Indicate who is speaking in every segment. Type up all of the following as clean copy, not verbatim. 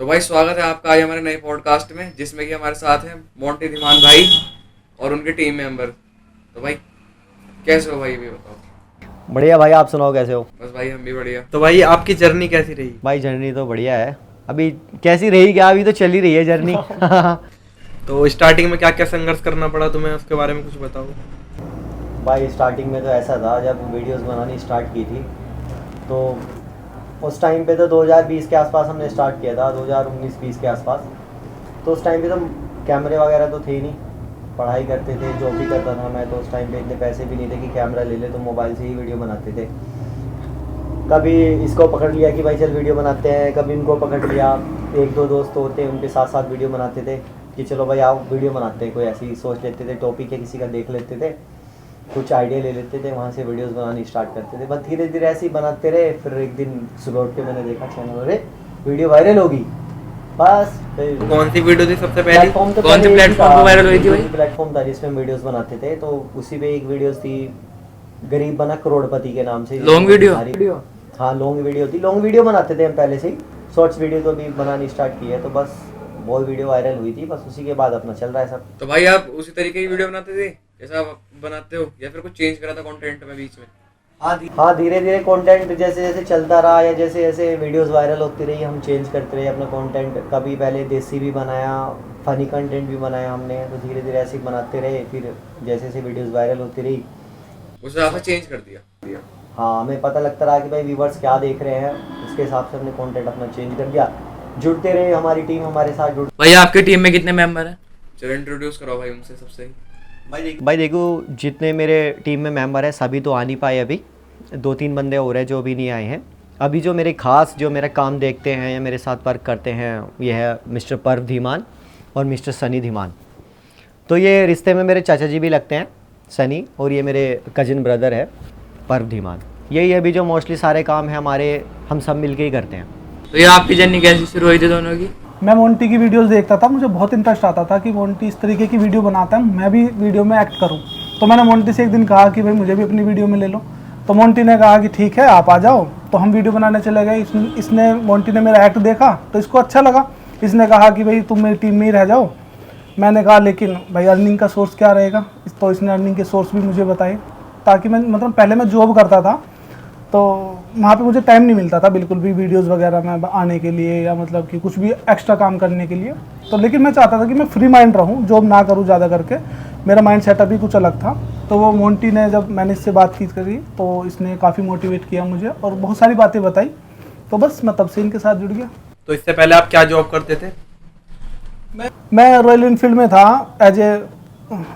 Speaker 1: तो भाई स्वागत है आपका आज हमारे नए पॉडकास्ट में, जिसमें कि हमारे साथ हैं मोंटी धीमान भाई और उनके टीम मेंबर। तो भाई कैसे हो भाई, ये भी बताओ।
Speaker 2: बढ़िया भाई, आप सुनाओ कैसे हो?
Speaker 1: बस भाई हम भी बढ़िया।
Speaker 3: तो भाई आपकी जर्नी कैसी रही?
Speaker 2: भाई जर्नी तो बढ़िया है। अभी कैसी रही क्या, अभी तो चल ही रही है जर्नी।
Speaker 3: तो स्टार्टिंग में क्या क्या संघर्ष करना पड़ा तुम्हें, उसके बारे में कुछ बताओ।
Speaker 2: भाई स्टार्टिंग में तो ऐसा था, जब वीडियोस बनानी स्टार्ट की थी तो उस टाइम पे तो 2020 के आसपास हमने स्टार्ट किया था, 2019-20 के आसपास। तो उस टाइम पे तो कैमरे वगैरह तो थे ही नहीं, पढ़ाई करते थे, जॉब भी करता था मैं, तो उस टाइम पे इतने पैसे भी नहीं थे कि कैमरा ले ले, तो मोबाइल से ही वीडियो बनाते थे। कभी इसको पकड़ लिया कि भाई चल वीडियो बनाते हैं, कभी इनको पकड़ लिया, एक दो दोस्त होते हैं उनके साथ साथ वीडियो बनाते थे कि चलो भाई आओ वीडियो बनाते हैं। कोई ऐसी सोच लेते थे, टॉपिक या किसी का देख लेते थे, कुछ आइडिया ले लेते थे, वहाँ से वीडियोस बनानी स्टार्ट करते थे। बस धीरे धीरे ऐसे ही बनाते रहे। फिर एक दिन सुबह उठ के मैंने देखा चैनल, अरे वीडियो वायरल होगी। बस फिर
Speaker 3: कौन सी वीडियो थी सबसे पहली?
Speaker 2: प्लेटफॉर्म तो
Speaker 3: कौन से प्लेटफॉर्म पर वायरल हुई थी भाई?
Speaker 2: प्लेटफॉर्म था जिसमें वीडियोस बनाते थे, तो उसी पे एक वीडियोस थी, गरीब बना करोड़पति के नाम से।
Speaker 3: Long video?
Speaker 2: हाँ लॉन्ग वीडियो थी, लॉन्ग वीडियो बनाते थे हम पहले से ही। शॉर्ट्स वीडियो तो अभी बनानी स्टार्ट की है, तो बस वो वीडियो वायरल हुई थी, बस उसी के बाद अपना चल रहा है सब।
Speaker 1: तो भाई आप उसी तरीके की वीडियो बनाते थे जैसा आप बनाते हो, या फिर कुछ चेंज करा था कंटेंट में बीच में?
Speaker 2: हाँ धीरे धीरे कंटेंट जैसे जैसे चलता रहा, या जैसे जैसे वीडियोस वायरल होती रही, हम चेंज करते रहे अपना कंटेंट। कभी पहले देसी भी बनाया, फनी कंटेंट भी बनाया हमने, तो धीरे धीरे ऐसे ही बनाते रहे। फिर जैसे जैसे वीडियोस वायरल होती रही
Speaker 1: उस हिसाब से चेंज कर दिया।
Speaker 2: हाँ हमें पता लगता रहा कि भाई व्यूवर्स क्या देख रहे हैं, उसके हिसाब से हमने कंटेंट अपना चेंज कर दिया। जुड़ते रहे, हमारी टीम हमारे साथ जुड़।
Speaker 3: भाई आपकी टीम में कितने मेंबर हैं?
Speaker 1: चलो इंट्रोड्यूस करो भाई उनसे सबसे ही।
Speaker 2: भाई देखो, जितने मेरे टीम में मेंबर हैं सभी तो आ नहीं पाए, अभी 2-3 बंदे हो रहे हैं जो अभी नहीं आए हैं। अभी जो मेरे खास जो मेरा काम देखते हैं या मेरे साथ वर्क करते हैं, ये है मिस्टर पर्व धीमान और मिस्टर सनी धीमान। तो ये रिश्ते में मेरे चाचा जी भी लगते हैं, सनी, और ये मेरे कजिन ब्रदर है पर्व धीमान। यही अभी जो मोस्टली सारे काम है हमारे, हम सब मिलके ही करते हैं।
Speaker 3: तो ये आपकी जर्नी कैसी शुरू हुई थी दोनों की?
Speaker 4: मैं मोंटी की वीडियोस देखता था, मुझे बहुत इंटरेस्ट आता था कि मोंटी इस तरीके की वीडियो बनाता है, मैं भी वीडियो में एक्ट करूं। तो मैंने मोंटी से एक दिन कहा कि भाई मुझे भी अपनी वीडियो में ले लो। तो मोंटी ने कहा कि ठीक है आप आ जाओ। तो हम वीडियो बनाने चले गए। इसने मोंटी ने मेरा एक्ट देखा तो इसको अच्छा लगा। इसने कहा कि भाई तुम मेरी टीम में ही रह जाओ। मैंने कहा लेकिन भाई अर्निंग का सोर्स क्या रहेगा, तो इसने अर्निंग के सोर्स भी मुझे बताए, ताकि मैं मतलब पहले मैं जॉब करता था तो वहाँ पे मुझे टाइम नहीं मिलता था बिल्कुल भी वीडियोस वगैरह में आने के लिए, या मतलब कि कुछ भी एक्स्ट्रा काम करने के लिए। तो लेकिन मैं चाहता था कि मैं फ्री माइंड रहूँ, जॉब ना करूँ ज़्यादा करके। मेरा माइंड सेटअप ही कुछ अलग था। तो वो मोंटी ने जब मैंने इससे बात की करी तो इसने काफ़ी मोटिवेट किया मुझे और बहुत सारी बातें बताई। तो बस मैं तब से इनके साथ जुड़ गया।
Speaker 3: तो इससे पहले आप क्या जॉब करते थे?
Speaker 4: मैं रॉयल इनफील्ड में था, एज ए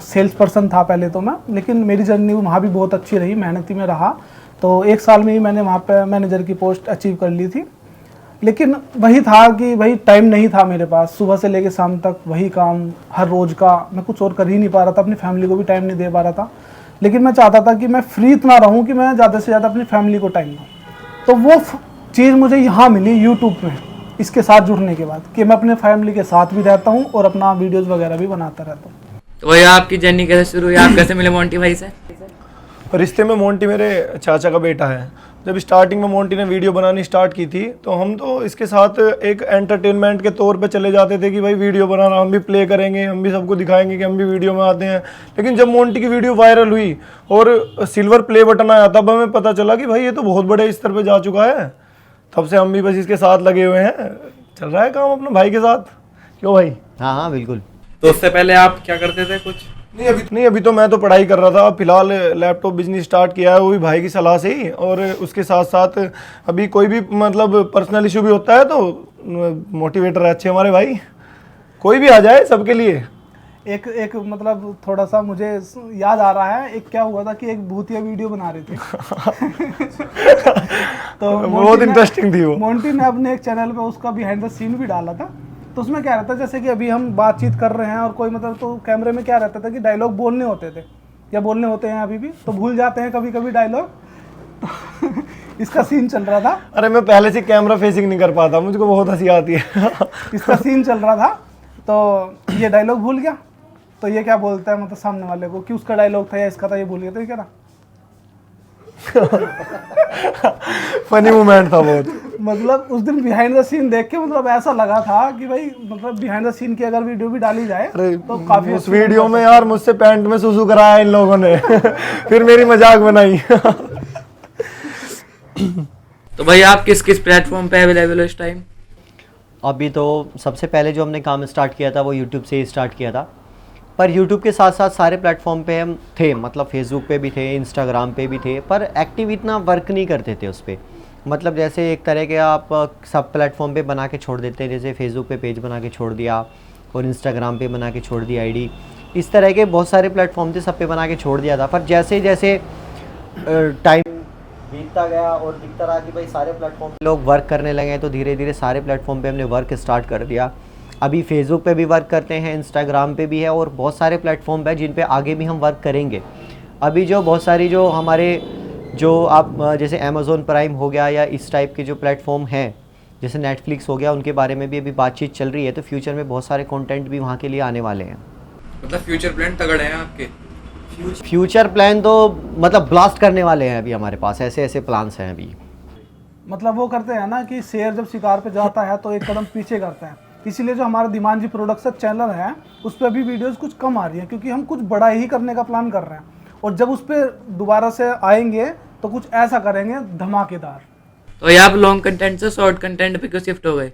Speaker 4: सेल्स पर्सन था पहले तो मैं। लेकिन मेरी जर्नी वहाँ भी बहुत अच्छी रही, मेहनती में रहा। तो 1 साल में ही मैंने वहाँ पे मैनेजर की पोस्ट अचीव कर ली थी। लेकिन वही था कि भाई टाइम नहीं था मेरे पास, सुबह से लेकर शाम तक वही काम हर रोज़ का, मैं कुछ और कर ही नहीं पा रहा था, अपनी फैमिली को भी टाइम नहीं दे पा रहा था। लेकिन मैं चाहता था कि मैं फ्री इतना रहूँ कि मैं ज़्यादा से ज़्यादा अपनी फैमिली को टाइम दूँ। तो वो चीज़ मुझे यहाँ मिली यूट्यूब में, इसके साथ जुड़ने के बाद, कि मैं अपने फैमिली के साथ भी रहता हूँ और अपना वीडियोज़ वगैरह भी बनाता रहता हूँ।
Speaker 3: तो भाई आपकी जर्नी कैसे शुरू हुई, आप कैसे मिले मोंटी भाई से?
Speaker 5: रिश्ते में मोंटी मेरे चाचा का बेटा है। जब स्टार्टिंग में मोंटी ने वीडियो बनानी स्टार्ट की थी तो हम तो इसके साथ एक एंटरटेनमेंट के तौर पे चले जाते थे कि भाई वीडियो बनाना, हम भी प्ले करेंगे, हम भी सबको दिखाएंगे कि हम भी वीडियो में आते हैं। लेकिन जब मोंटी की वीडियो वायरल हुई और सिल्वर प्ले बटन आया, तब हमें पता चला कि भाई ये तो बहुत बड़े स्तर पर जा चुका है। तब से हम भी बस इसके साथ लगे हुए हैं, चल रहा है काम अपने भाई के साथ। क्यों भाई?
Speaker 2: हाँ हाँ बिल्कुल।
Speaker 3: तो उससे पहले आप क्या करते थे कुछ?
Speaker 5: नहीं अभी तो मैं तो पढ़ाई कर रहा था। फिलहाल लैपटॉप बिजनेस स्टार्ट किया है, वो भी भाई की सलाह से ही। और उसके साथ साथ अभी कोई भी मतलब पर्सनल इशू भी होता है तो मोटिवेटर है अच्छे हमारे भाई, कोई भी आ जाए सबके लिए।
Speaker 4: एक मतलब थोड़ा सा मुझे याद आ रहा है, एक क्या हुआ था कि एक भूतिया वीडियो बना रहे थे। तो
Speaker 5: बहुत इंटरेस्टिंग थी वो।
Speaker 4: मोंटी ने अपने एक चैनल पे उसका बिहाइंड द सीन भी डाला था। तो उसमें क्या रहता है, जैसे कि अभी हम बातचीत कर रहे हैं और कोई मतलब, तो कैमरे में क्या रहता था कि डायलॉग बोलने होते थे, या बोलने होते हैं अभी भी, तो भूल जाते हैं कभी कभी डायलॉग। इसका सीन चल रहा था।
Speaker 5: अरे मैं पहले से कैमरा फेसिंग नहीं कर पाता, मुझको बहुत हंसी आती है।
Speaker 4: इसका सीन चल रहा था तो ये डायलॉग भूल गया। तो ये क्या बोलता है मतलब सामने वाले को कि उसका डायलॉग था या इसका था, ये भूल गया। तो ये कह रहा
Speaker 5: फनी मोमेंट था बहुत।
Speaker 4: मतलब उस दिन बिहाइंड द सीन देख के मतलब ऐसा लगा था कि भाई मतलब बिहाइंड द सीन की अगर वीडियो भी डाली जाए
Speaker 5: अरे
Speaker 4: तो काफी
Speaker 5: उस वीडियो में यार मुझसे पैंट में सुसु कराया इन लोगों ने फिर मेरी मजाक बनाई।
Speaker 1: तो भाई आप किस किस प्लेटफॉर्म पे अवेलेबल हो इस टाइम?
Speaker 2: अभी तो सबसे पहले जो हमने काम स्टार्ट किया था वो यूट्यूब से ही स्टार्ट किया था, पर यूट्यूब के साथ साथ सारे प्लेटफॉर्म पे हम थे, मतलब फेसबुक पे भी थे, इंस्टाग्राम पे भी थे, पर एक्टिव इतना वर्क नहीं करते थे उस पर। मतलब जैसे एक तरह के आप सब प्लेटफॉर्म पे बना के छोड़ देते हैं, जैसे फेसबुक पे पेज बना के छोड़ दिया और इंस्टाग्राम पे बना के छोड़ दी आईडी, इस तरह के बहुत सारे प्लेटफॉर्म थे, सब पे बना के छोड़ दिया था। पर जैसे जैसे टाइम बीतता गया और दिखता रहा कि भाई सारे प्लेटफॉर्म पे लोग वर्क करने लगे हैं, तो धीरे धीरे सारे प्लेटफॉर्म पे हमने वर्क स्टार्ट कर दिया। अभी फेसबुक पे भी वर्क करते हैं, इंस्टाग्राम पे भी है और बहुत सारे प्लेटफॉर्म पे जिन पे आगे भी हम वर्क करेंगे। अभी जो बहुत सारी जो हमारे जो आप जैसे अमेज़ॉन प्राइम हो गया या इस टाइप के जो प्लेटफॉर्म हैं, जैसे नेटफ्लिक्स हो गया, उनके बारे में भी अभी बातचीत चल रही है, तो फ्यूचर में बहुत सारे कंटेंट भी वहाँ के लिए आने वाले हैं।
Speaker 1: मतलब फ्यूचर प्लान तगड़े हैं आपके?
Speaker 2: फ्यूचर प्लान तो मतलब ब्लास्ट करने वाले हैं अभी हमारे पास, ऐसे ऐसे प्लान्स हैं अभी।
Speaker 4: मतलब वो करते हैं ना कि शेर जब शिकार पे जाता है तो एक कदम पीछे करता है, इसीलिए जो हमारा धीमान जी प्रोडक्शन चैनल है उस पर अभी वीडियोस कुछ कम आ रही हैं, क्योंकि हम कुछ बड़ा ही करने का प्लान कर रहे हैं और जब उस पर दोबारा से आएंगे तो कुछ ऐसा करेंगे धमाकेदार।
Speaker 1: तो ये आप लॉन्ग कंटेंट से शॉर्ट कंटेंट पे क्यों शिफ्ट हो गए?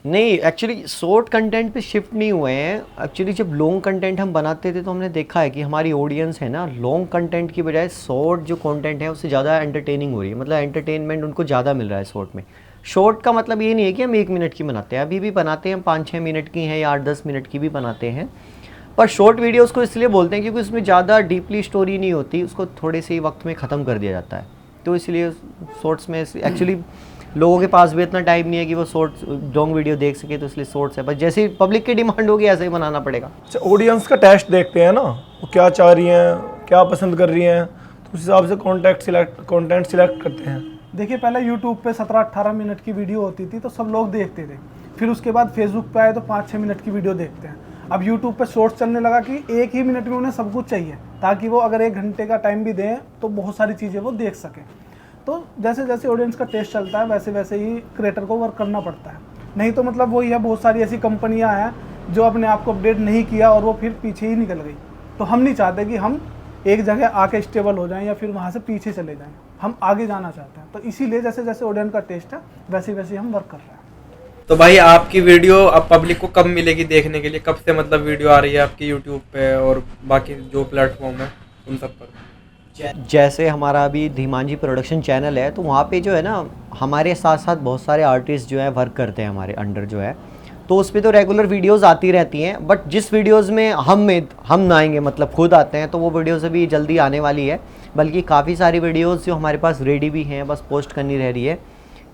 Speaker 2: नहीं, एक्चुअली शॉर्ट कंटेंट पे शिफ्ट नहीं हुए हैं। एक्चुअली जब लॉन्ग कंटेंट हम बनाते थे तो हमने देखा है कि हमारी ऑडियंस है ना, लॉन्ग कंटेंट की बजाय शॉर्ट जो कंटेंट है उससे ज़्यादा एंटरटेनिंग हो रही है, मतलब एंटरटेनमेंट उनको ज़्यादा मिल रहा है शॉर्ट में। शॉर्ट का मतलब ये नहीं है कि हम 1 मिनट की बनाते हैं, अभी भी बनाते हैं, हम 5-6 मिनट की हैं या 8-10 मिनट की भी बनाते हैं, पर शॉर्ट वीडियोस को इसलिए बोलते हैं क्योंकि उसमें ज़्यादा डीपली स्टोरी नहीं होती, उसको थोड़े से ही वक्त में ख़त्म कर दिया जाता है, तो इसलिए शॉर्ट्स में एक्चुअली लोगों के पास भी इतना टाइम नहीं है कि वो शॉर्ट्स लॉन्ग वीडियो देख सके, तो इसलिए शॉर्ट्स है, बस जैसे पब्लिक की डिमांड होगी ऐसे ही बनाना पड़ेगा।
Speaker 5: अच्छा, ऑडियंस का टेस्ट देखते हैं ना, वो क्या चाह रही हैं, क्या पसंद कर रही हैं, तो उस हिसाब से कंटेंट सिलेक्ट करते हैं।
Speaker 4: देखिए पहले यूट्यूब पे 17-18 मिनट की वीडियो होती थी तो सब लोग देखते थे, फिर उसके बाद फेसबुक पे आए तो 5-6 मिनट की वीडियो देखते हैं। अब यूट्यूब पे शॉर्ट्स चलने लगा कि 1 ही मिनट में उन्हें सब कुछ चाहिए, ताकि वो अगर 1 घंटे का टाइम भी दें तो बहुत सारी चीज़ें वो देख सकें। तो जैसे जैसे ऑडियंस का टेस्ट चलता है वैसे वैसे ही क्रिएटर को वर्क करना पड़ता है, नहीं तो मतलब वही है, बहुत सारी ऐसी कंपनियां हैं जो अपने आप को अपडेट नहीं किया और वो फिर पीछे ही निकल गई। तो हम नहीं चाहते कि हम एक जगह आके स्टेबल हो जाएं या फिर वहाँ से पीछे चले जाएं, हम आगे जाना चाहते हैं, तो इसीलिए जैसे जैसे ऑडियंस का टेस्ट है वैसे वैसे हम वर्क कर रहे हैं।
Speaker 3: तो भाई आपकी वीडियो अब पब्लिक को कब मिलेगी देखने के लिए, कब से मतलब वीडियो आ रही है आपकी यूट्यूब पे और बाकी जो प्लेटफॉर्म है उन सब पर?
Speaker 2: जैसे हमारा अभी धीमान जी प्रोडक्शन चैनल है, तो वहाँ पे जो है ना हमारे साथ साथ बहुत सारे आर्टिस्ट जो है वर्क करते हैं हमारे अंडर जो है, तो उस पर तो रेगुलर वीडियोस आती रहती हैं, बट जिस वीडियोस में हम ना आएंगे, मतलब खुद आते हैं, तो वो वीडियोस अभी जल्दी आने वाली है, बल्कि काफ़ी सारी वीडियोस जो हमारे पास रेडी भी हैं, बस पोस्ट करनी रह रही है।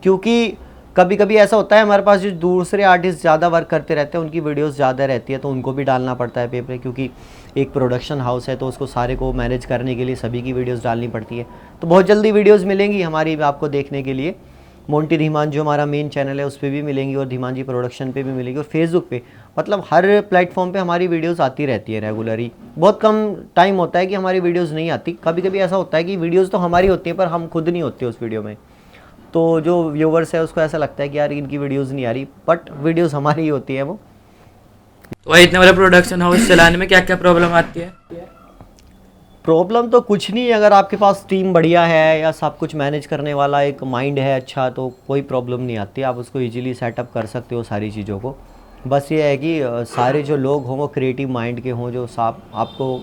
Speaker 2: क्योंकि कभी कभी ऐसा होता है हमारे पास जो दूसरे आर्टिस्ट ज़्यादा वर्क करते रहते हैं, उनकी वीडियोस ज़्यादा रहती है, तो उनको भी डालना पड़ता है पेपर, क्योंकि एक प्रोडक्शन हाउस है तो उसको सारे को मैनेज करने के लिए सभी की वीडियोस डालनी पड़ती है। तो बहुत जल्दी वीडियोस मिलेंगी हमारी आपको देखने के लिए। मोंटी धीमान जो हमारा मेन चैनल है उस पर भी मिलेंगी और धीमान जी प्रोडक्शन पे भी मिलेंगी और फेसबुक पे, मतलब हर प्लेटफॉर्म पे हमारी वीडियोस आती रहती है रेगुलरली। बहुत कम टाइम होता है कि हमारी वीडियोस नहीं आती, कभी कभी ऐसा होता है कि वीडियोस तो हमारी होती है पर हम खुद नहीं होते उस वीडियो में, तो जो व्यूवर्स है उसको ऐसा लगता है कि यार इनकी वीडियोस नहीं आ रही, बट वीडियोस हमारी ही होती है वो।
Speaker 1: तो भाई इतने बड़े प्रोडक्शन हाउस चलाने में क्या क्या प्रॉब्लम आती है?
Speaker 2: प्रॉब्लम तो कुछ नहीं है, अगर आपके पास टीम बढ़िया है या सब कुछ मैनेज करने वाला एक माइंड है अच्छा, तो कोई प्रॉब्लम नहीं आती, आप उसको इजीली सेटअप कर सकते हो सारी चीज़ों को। बस ये है कि सारे जो लोग हों वो क्रिएटिव माइंड के हों, जो आपको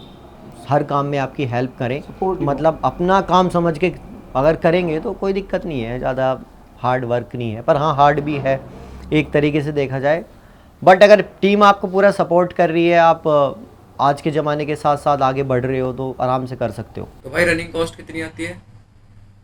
Speaker 2: हर काम में आपकी हेल्प करें, मतलब अपना काम समझ के अगर करेंगे तो कोई दिक्कत नहीं है, ज़्यादा हार्ड वर्क नहीं है, पर हाँ हार्ड भी है एक तरीके से देखा जाए, बट अगर टीम आपको पूरा सपोर्ट कर रही है, आप आज के ज़माने के साथ साथ आगे बढ़ रहे हो, तो आराम से कर सकते हो।
Speaker 1: तो भाई रनिंग कॉस्ट कितनी आती है?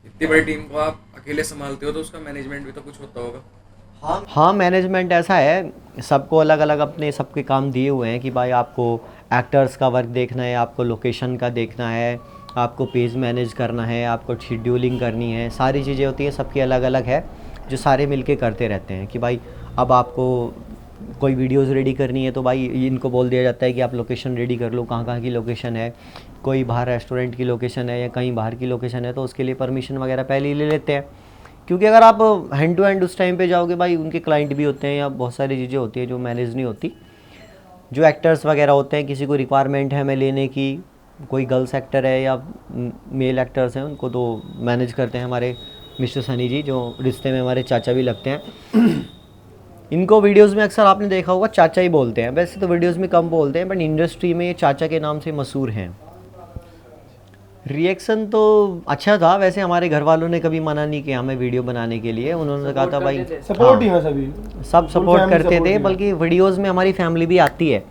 Speaker 1: इतनी बड़ी टीम को आप अकेले संभालते हो तो उसका मैनेजमेंट भी तो कुछ होता होगा।
Speaker 2: हाँ मैनेजमेंट ऐसा है, सबको अलग अलग अपने सबके काम दिए हुए हैं कि भाई आपको एक्टर्स का वर्क देखना है, आपको लोकेशन का देखना है, आपको पेज मैनेज करना है, आपको शेड्यूलिंग करनी है, सारी चीज़ें होती हैं, सबकी अलग अलग है, जो सारे मिलके करते रहते हैं कि भाई अब आपको कोई वीडियोस रेडी करनी है तो भाई इनको बोल दिया जाता है कि आप लोकेशन रेडी कर लो, कहाँ कहाँ की लोकेशन है, कोई बाहर रेस्टोरेंट की लोकेशन है या कहीं बाहर की लोकेशन है, तो उसके लिए परमिशन वगैरह पहले ही ले लेते हैं क्योंकि अगर आप हैंड टू हैंड उस टाइम पे जाओगे भाई, उनके क्लाइंट भी होते हैं या बहुत सारी चीज़ें होती हैं जो मैनेज नहीं होती। जो एक्टर्स वगैरह होते हैं, किसी को रिक्वायरमेंट है हमें लेने की, कोई गर्ल्स एक्टर है या मेल एक्टर्स हैं, उनको तो मैनेज करते हैं हमारे मिस्टर सनी जी, जो रिश्ते में हमारे चाचा भी लगते हैं। इनको वीडियोस में अक्सर आपने देखा होगा चाचा ही बोलते हैं, वैसे तो वीडियोस में कम बोलते हैं, बट इंडस्ट्री में ये चाचा के नाम से मशहूर हैं। रिएक्शन तो अच्छा था, वैसे हमारे घर वालों ने कभी मना नहीं किया हमें वीडियो बनाने के लिए। उन्होंने कहा था भाई
Speaker 5: सपोर्ट ही है सभी,
Speaker 2: सब सपोर्ट
Speaker 5: family
Speaker 2: करते
Speaker 5: support
Speaker 2: थे,
Speaker 5: ही है।
Speaker 2: बल्कि वीडियोस में हमारी फैमिली भी आती है।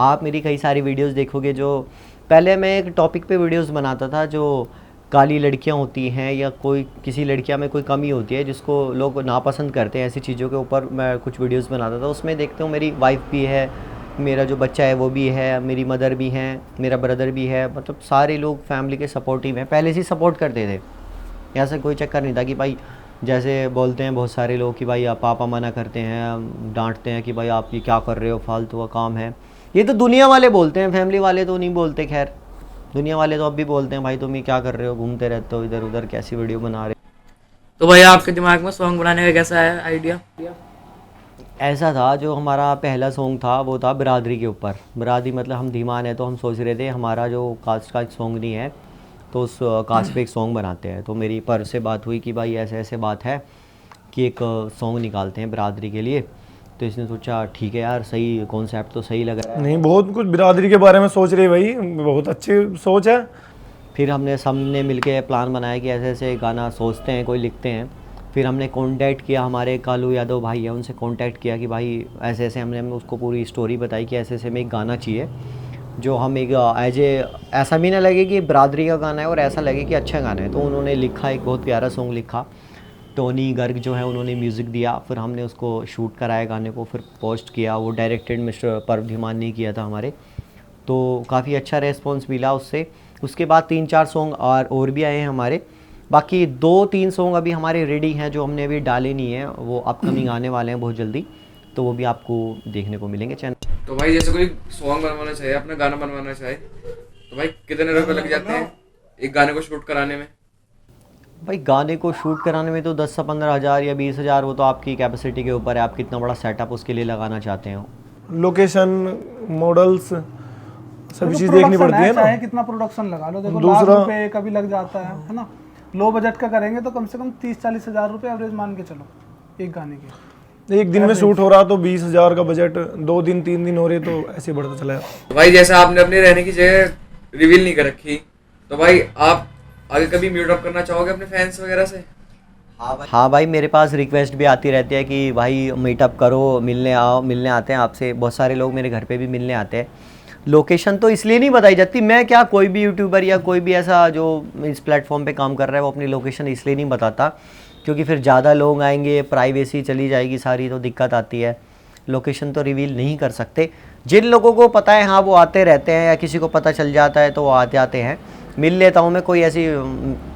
Speaker 2: आप मेरी कई सारी वीडियोस देखोगे, जो पहले मैं एक टॉपिक पे वीडियोस बनाता था, जो काली लड़कियां होती हैं या कोई किसी लड़कियां में कोई कमी होती है जिसको लोग नापसंद करते हैं, ऐसी चीज़ों के ऊपर मैं कुछ वीडियोस बनाता था। उसमें देखते हो मेरी वाइफ भी है, मेरा जो बच्चा है वो भी है, मेरी मदर भी हैं, मेरा ब्रदर भी है, मतलब सारे लोग फैमिली के सपोर्टिव हैं, पहले से ही सपोर्ट करते थे। ऐसा कोई चक्कर नहीं था कि भाई जैसे बोलते हैं बहुत सारे लोग कि भाई आप पापा मना करते हैं, डांटते हैं कि भाई आप ये क्या कर रहे हो, फालतू का काम है। ये तो दुनिया वाले बोलते हैं, फैमिली वाले तो नहीं बोलते। खैर दुनिया वाले तो अब भी बोलते हैं भाई तुम ये क्या कर रहे हो, घूमते रहते हो इधर उधर, कैसी वीडियो बना रहे हो।
Speaker 6: तो भाई आपके दिमाग में सॉन्ग बनाने का कैसा है आइडिया?
Speaker 2: ऐसा था, जो हमारा पहला सॉन्ग था वो था बिरादरी के ऊपर। बिरादरी मतलब हम धीमान है, तो हम सोच रहे थे हमारा जो कास्ट का सॉन्ग नहीं है तो उस कास्ट पे एक सॉन्ग बनाते हैं। तो मेरी पर से बात हुई कि भाई ऐसे ऐसे बात है कि एक सॉन्ग निकालते हैं बिरादरी के लिए। तो इसने सोचा ठीक है यार, सही कॉन्सेप्ट तो सही लग रहा है।
Speaker 5: नहीं, बहुत कुछ बिरादरी के बारे में सोच रहे भाई, बहुत अच्छी सोच है।
Speaker 2: फिर हमने सबने मिलके प्लान बनाया कि ऐसे ऐसे गाना सोचते हैं, कोई लिखते हैं। फिर हमने कांटेक्ट किया, हमारे कालू यादव भाई है, उनसे कांटेक्ट किया कि भाई ऐसे ऐसे, हमने उसको पूरी स्टोरी बताई कि ऐसे ऐसे में एक गाना चाहिए जो हम एक ऐसा भी ना लगे कि बिरादरी का गाना है और ऐसा लगे कि अच्छा गाना है। तो उन्होंने लिखा, एक बहुत प्यारा सॉन्ग लिखा। टोनी गर्ग जो है उन्होंने म्यूज़िक दिया, फिर हमने उसको शूट कराया गाने को, फिर पोस्ट किया। वो डायरेक्टेड मिस्टर परव धीमान ने किया था हमारे, तो काफ़ी अच्छा रेस्पॉन्स मिला उससे। उसके बाद 3-4 सॉन्ग और भी आए हैं हमारे। बाकी 2-3 सॉन्ग अभी हमारे रेडी हैं जो हमने अभी डाले नहीं हैं, वो अपकमिंग आने वाले हैं बहुत जल्दी, तो वो भी आपको देखने को मिलेंगे चैनल।
Speaker 1: तो भाई जैसे कोई सॉन्ग बनवाना चाहे, अपना गाना बनवाना चाहे, तो भाई कितने रुपए लग जाते हैं एक गाने को शूट कराने में?
Speaker 2: भाई गाने को शूट कराने में तो 10 से 15 हज़ार या 20 हज़ार, वो तो आपकी कैपेसिटी के ऊपर है, आप कितना बड़ा सेटअप उसके लिए लगाना चाहते हो।
Speaker 5: लोकेशन, मॉडल्स, सभी
Speaker 4: जो
Speaker 5: चीज़ देखनी
Speaker 4: production
Speaker 5: पड़ती है ना।
Speaker 4: चाहे कितना प्रोडक्शन लगा लो, देखो
Speaker 5: दूसरा-
Speaker 4: लाख रुपए कभी लग जाता है ना। लो बजट का करेंगे तो कम से कम 30-40 हज़ार रुपये एवरेज मान के चलो एक गाने के।
Speaker 5: एक दिन में शूट हो रहा तो 20,000 का बजट, 2 दिन 3 दिन हो रहे तो ऐसे बढ़ता चला जाता।
Speaker 1: तो भाई जैसे आपने अपनी रहने की जगह रिवील नहीं कर रखी, तो भाई आप आगे कभी म्यूट अप करना चाहोगे अपने फैंस वगैरह से?
Speaker 2: हाँ भाई, मेरे पास रिक्वेस्ट भी आती रहती है कि भाई मीटअप करो, मिलने आओ। मिलने आते हैं आपसे, बहुत सारे लोग मेरे घर पे भी मिलने आते हैं। लोकेशन तो इसलिए नहीं बताई जाती, मैं क्या, कोई भी यूट्यूबर या कोई भी ऐसा जो इस प्लेटफॉर्म पे काम कर रहा है वो अपनी लोकेशन इसलिए नहीं बताता क्योंकि फिर ज़्यादा लोग आएंगे, प्राइवेसी चली जाएगी सारी, तो दिक्कत आती है। लोकेशन तो रिवील नहीं कर सकते। जिन लोगों को पता है हाँ वो आते रहते हैं, या किसी को पता चल जाता है तो वो आते आते हैं। मिल लेता हूँ मैं, कोई ऐसी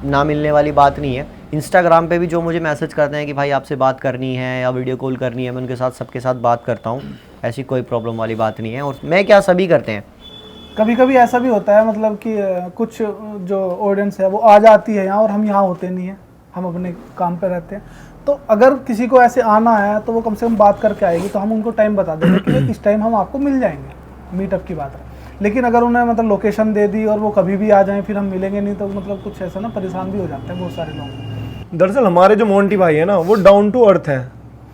Speaker 2: ना मिलने वाली बात नहीं है। इंस्टाग्राम पे भी जो मुझे मैसेज करते हैं कि भाई आपसे बात करनी है या वीडियो कॉल करनी है, मैं उनके साथ सबके साथ बात करता हूँ, ऐसी कोई प्रॉब्लम वाली बात नहीं है। और मैं क्या, सभी करते हैं।
Speaker 4: कभी कभी ऐसा भी होता है मतलब कि कुछ जो ऑडियंस है वो आ जाती है यहाँ और हम यहाँ होते नहीं हैं, हम अपने काम पे रहते हैं। तो अगर किसी को ऐसे आना है तो वो कम से कम बात करके आएगी, तो हम उनको टाइम बता देंगे कि इस टाइम हम आपको मिल जाएंगे, मीटअप की बात है। लेकिन अगर उन्हें मतलब लोकेशन दे दी और वो कभी भी आ जाएं फिर हम मिलेंगे नहीं, तो मतलब कुछ ऐसा ना परेशान भी हो जाते हैं बहुत सारे लोग।
Speaker 5: दरअसल हमारे जो मोंटी भाई है ना, वो डाउन टू अर्थ है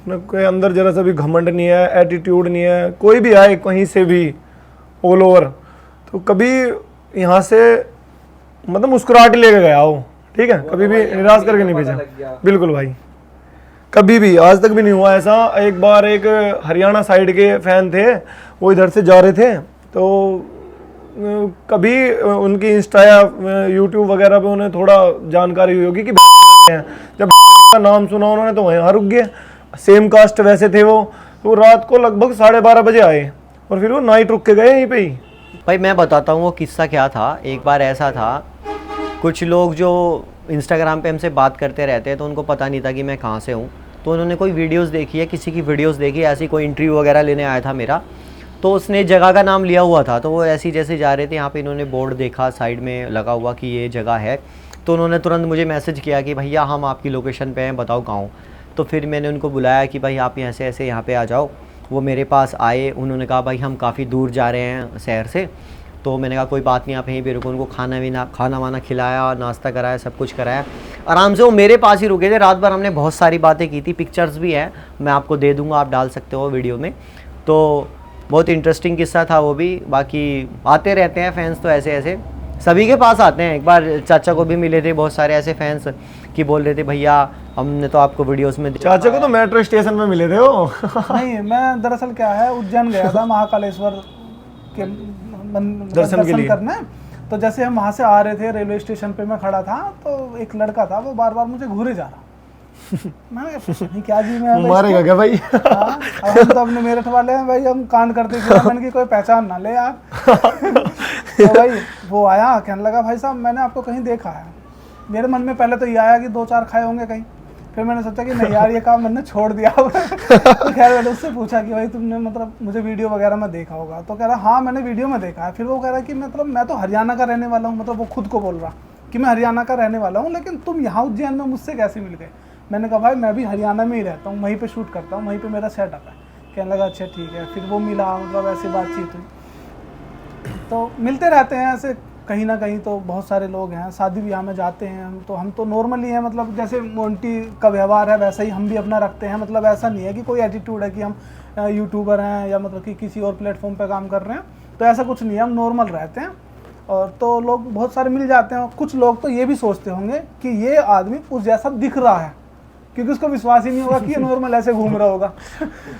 Speaker 5: ना, कोई अंदर जरा सा भी घमंड नहीं है, एटीट्यूड नहीं है। कोई भी आए कहीं से भी ऑल ओवर, तो कभी यहाँ से मतलब मुस्कुराहट लेके गया हो, ठीक है, कभी भी निराश करके नहीं भेजा। बिल्कुल भाई, कभी भी आज तक भी नहीं हुआ ऐसा। एक बार एक हरियाणा साइड के फैन थे, वो इधर से जा रहे थे, तो कभी उनकी इंस्टा या यूट्यूब वगैरह पे उन्हें थोड़ा जानकारी हुई होगी कि हैं। जब का नाम सुना उन्होंने तो वहीं रुक गए। सेम कास्ट वैसे थे वो, तो रात को लगभग 12:30 बजे आए और फिर वो नाइट रुक के गए यहीं पे ही।
Speaker 2: भाई मैं बताता हूँ वो किस्सा क्या था। एक बार ऐसा था, कुछ लोग जो इंस्टाग्राम पे हमसे बात करते रहते हैं तो उनको पता नहीं था कि मैं कहाँ से हूँ, तो उन्होंने कोई वीडियोस देखी है, किसी की वीडियोस देखी, ऐसी कोई इंटरव्यू वगैरह लेने आया था मेरा, तो उसने जगह का नाम लिया हुआ था। तो वो ऐसी जैसे जा रहे थे, यहाँ पे इन्होंने बोर्ड देखा साइड में लगा हुआ कि ये जगह है, तो उन्होंने तुरंत मुझे मैसेज किया कि भैया हम आपकी लोकेशन पे हैं, बताओ कहाँ हो। तो फिर मैंने उनको बुलाया कि भाई आप यहाँ से ऐसे यहाँ पे आ जाओ। वो मेरे पास आए, उन्होंने कहा भाई हम काफ़ी दूर जा रहे हैं शहर से। तो मैंने कहा कोई बात नहीं, आप यहीं पे रुको। उनको खाना वाना खिलाया, नाश्ता कराया, सब कुछ कराया। आराम से वो मेरे पास ही रुके थे रात भर। हमने बहुत सारी बातें की थी, पिक्चर्स भी हैं, मैं आपको दे दूँगा, आप डाल सकते हो वीडियो में। तो बहुत इंटरेस्टिंग किस्सा था वो भी। बाकी आते रहते हैं फैंस, तो ऐसे ऐसे सभी के पास आते हैं। एक बार चाचा को भी मिले थे बहुत सारे ऐसे फैंस कि बोल रहे थे भैया हमने तो आपको वीडियोस में
Speaker 5: चाचा को तो मेट्रो स्टेशन में मिले थे वो।
Speaker 4: नहीं, मैं दरअसल क्या है, उज्जैन गया था महाकालेश्वर के दर्शन
Speaker 5: के लिए
Speaker 4: करने। तो जैसे हम वहाँ से आ रहे थे, रेलवे स्टेशन पे मैं खड़ा था, तो एक लड़का था, वो बार बार मुझे घूरे जा रहा। मैंने कहा नहीं क्या जी मैं
Speaker 5: मारेगा क्या भाई?
Speaker 4: हाँ, अब हम तो अपने मेरठ वाले हैं भाई, हम कांड करते फिर मैंने की कोई पहचान ना ले यार। तो भाई वो आया, कहने लगा भाई साहब मैंने आपको कहीं देखा है। मेरे मन में पहले तो ये आया कि 2-4 खाए होंगे कहीं। फिर मैंने सोचा कि नहीं यार ये काम मैंने छोड़ दिया। तो खैर मैंने उससे पूछा कि भाई तुमने मतलब मुझे वीडियो वगैरह में देखा होगा। तो कह रहा हाँ मैंने वीडियो में देखा है। फिर वो कह रहा कि मतलब मैं तो हरियाणा का रहने वाला हूँ, मतलब वो खुद को बोल रहा कि मैं हरियाणा का रहने वाला हूँ, लेकिन तुम यहाँ उज्जैन में मुझसे कैसे मिल गए। मैंने कहा भाई मैं भी हरियाणा में ही रहता हूँ, वहीं पे शूट करता हूँ, वहीं पे मेरा सेटअप है। कहने लगा अच्छा ठीक है। फिर वो मिला, मतलब ऐसी बातचीत हुई। तो मिलते रहते हैं ऐसे कहीं ना कहीं। तो बहुत सारे लोग हैं, शादी ब्याह में जाते हैं हम तो नॉर्मली हैं, मतलब जैसे मोंटी का व्यवहार है वैसा ही हम भी अपना रखते हैं। मतलब ऐसा नहीं है कि कोई एटीट्यूड है कि हम यूट्यूबर हैं या मतलब कि किसी और प्लेटफॉर्म पे काम कर रहे हैं, तो ऐसा कुछ नहीं है, हम नॉर्मल रहते हैं। और तो लोग बहुत सारे मिल जाते हैं। कुछ लोग तो ये भी सोचते होंगे कि ये आदमी उस जैसा दिख रहा है, क्योंकि उसको विश्वास ही नहीं होगा कि ये नॉर्मल ऐसे घूम रहा होगा।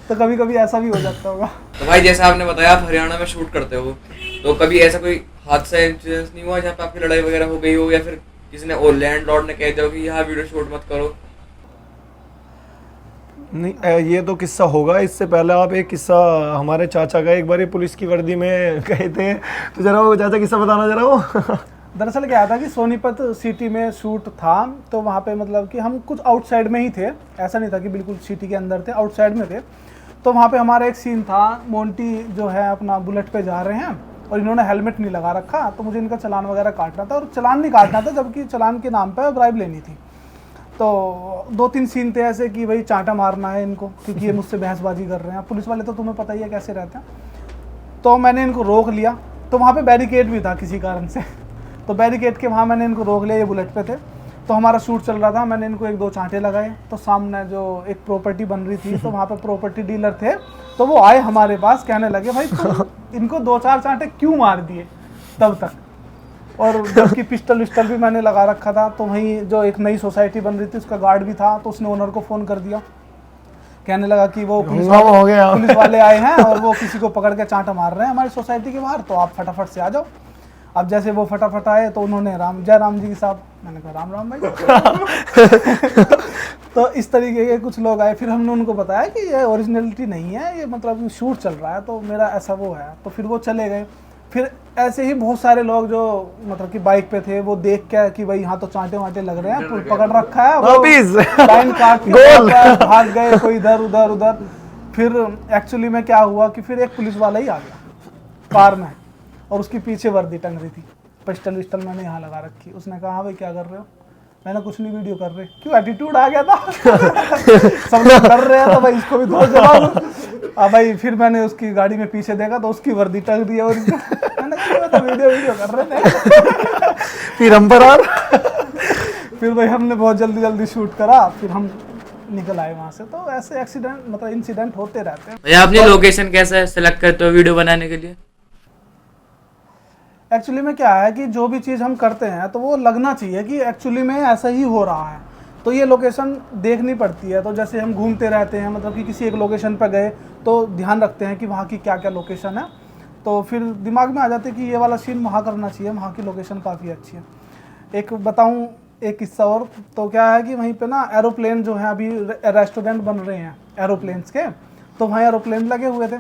Speaker 4: तो कभी कभी ऐसा भी हो जाता होगा।
Speaker 1: तो भाई जैसा आपने बताया आप हरियाणा में शूट करते हो, तो कभी ऐसा कोई हादसा इंसिडेंस नहीं हुआ जहाँ पे आपकी लड़ाई वगैरह हो गई हो, या फिर किसी ने और लैंडलॉर्ड ने कह दिया हो कि यहाँ वीडियो शूट मत करो?
Speaker 5: नहीं ये तो किस्सा होगा। इससे पहले आप एक किस्सा, हमारे चाचा का एक बार पुलिस की वर्दी में गए थे, तो जरा वो चाचा किस्सा बताना जरा वो।
Speaker 4: दरअसल क्या था कि सोनीपत सिटी में शूट था। तो वहाँ पे मतलब कि हम कुछ आउटसाइड में ही थे, ऐसा नहीं था कि बिल्कुल सिटी के अंदर थे, आउटसाइड में थे। तो वहाँ पे हमारा एक सीन था, मोंटी जो है अपना बुलेट पे जा रहे हैं और इन्होंने हेलमेट नहीं लगा रखा। तो मुझे इनका चालान वगैरह काटना था, और चालान नहीं काटना था जबकि चालान के नाम पर ब्राइब लेनी थी। तो 2-3 सीन थे ऐसे कि भाई चांटा मारना है इनको, क्योंकि ये मुझसे बहसबाजी कर रहे हैं। पुलिस वाले तो तुम्हें पता ही है कैसे रहते हैं। तो मैंने इनको रोक लिया। तो वहाँ पे बैरिकेड भी था किसी कारण से, तो बैरिकेड के वहाँ मैंने इनको रोक लिया। ये बुलेट पे थे, तो हमारा शूट चल रहा था। मैंने इनको 1-2 चांटे लगाए। तो सामने जो एक प्रॉपर्टी बन रही थी, तो वहाँ पे प्रॉपर्टी डीलर थे, तो वो आए हमारे पास, कहने लगे भाई तुम इनको 2-4 चांटे क्यों मार दिए तब तक। और जबकि पिस्टल विस्टल भी मैंने लगा रखा था। तो वहीं जो एक नई सोसाइटी बन रही थी उसका गार्ड भी था, तो उसने ओनर को फ़ोन कर दिया, कहने लगा कि वो पुलिस वाले आए हैं और वो किसी को पकड़ के चांटा मार रहे हैं हमारी सोसाइटी के बाहर, तो आप फटाफट से आ जाओ। अब जैसे वो फटाफट आए तो उन्होंने जय राम जी साहब, मैंने कहा राम राम भाई। तो इस तरीके के कुछ लोग आए। फिर हमने उनको बताया कि ये ओरिजिनलिटी नहीं है, ये मतलब शूट चल रहा है, तो मेरा ऐसा वो है। तो फिर वो चले गए। फिर ऐसे ही बहुत सारे लोग जो मतलब कि बाइक पे थे, वो देख के कि भाई यहाँ तो चांटे वांटे लग रहे हैं, पकड़ रखा है, वो लाइन काट के भाग गए, कोई इधर उधर। फिर एक्चुअली में क्या हुआ कि फिर एक पुलिस वाला ही आ गया कार में, और उसकी पीछे वर्दी टंग रही थी, पिस्टल विस्टल मैंने यहाँ लगा रखी। उसने कहा हाँ भाई क्या कर रहे हो? मैंने कुछ नहीं, वीडियो कर रहे। क्यों? एटीट्यूड आ गया था। सब लोग कर रहे हैं तो भाई इसको भी दो जवाब। भाई फिर मैंने उसकी गाड़ी में पीछे देखा तो उसकी वर्दी टंग दी है, और मैंने कहा तो वीडियो कर रहे थे।
Speaker 5: फिर हम फरार।
Speaker 4: फिर भाई हमने बहुत जल्दी शूट करा, फिर हम निकल आए वहाँ से। तो ऐसे एक्सीडेंट मतलब इंसिडेंट होते रहते हैं।
Speaker 6: भैया अपनी लोकेशन कैसे सेलेक्ट करते हो वीडियो बनाने के लिए?
Speaker 4: एक्चुअली में क्या है कि जो भी चीज़ हम करते हैं तो वो लगना चाहिए कि एक्चुअली में ऐसा ही हो रहा है, तो ये लोकेशन देखनी पड़ती है। तो जैसे हम घूमते रहते हैं, मतलब कि किसी एक लोकेशन पर गए तो ध्यान रखते हैं कि वहाँ की क्या क्या लोकेशन है, तो फिर दिमाग में आ जाते हैं कि ये वाला सीन वहाँ करना चाहिए, वहाँ की लोकेशन काफ़ी अच्छी है। एक बताऊँ एक किस्सा और, तो क्या है कि वहीं पे ना एरोप्लेन जो है, अभी रेस्टोरेंट बन रहे हैं एरोप्लेन्स के, तो वहाँ एरोप्लेन लगे हुए थे।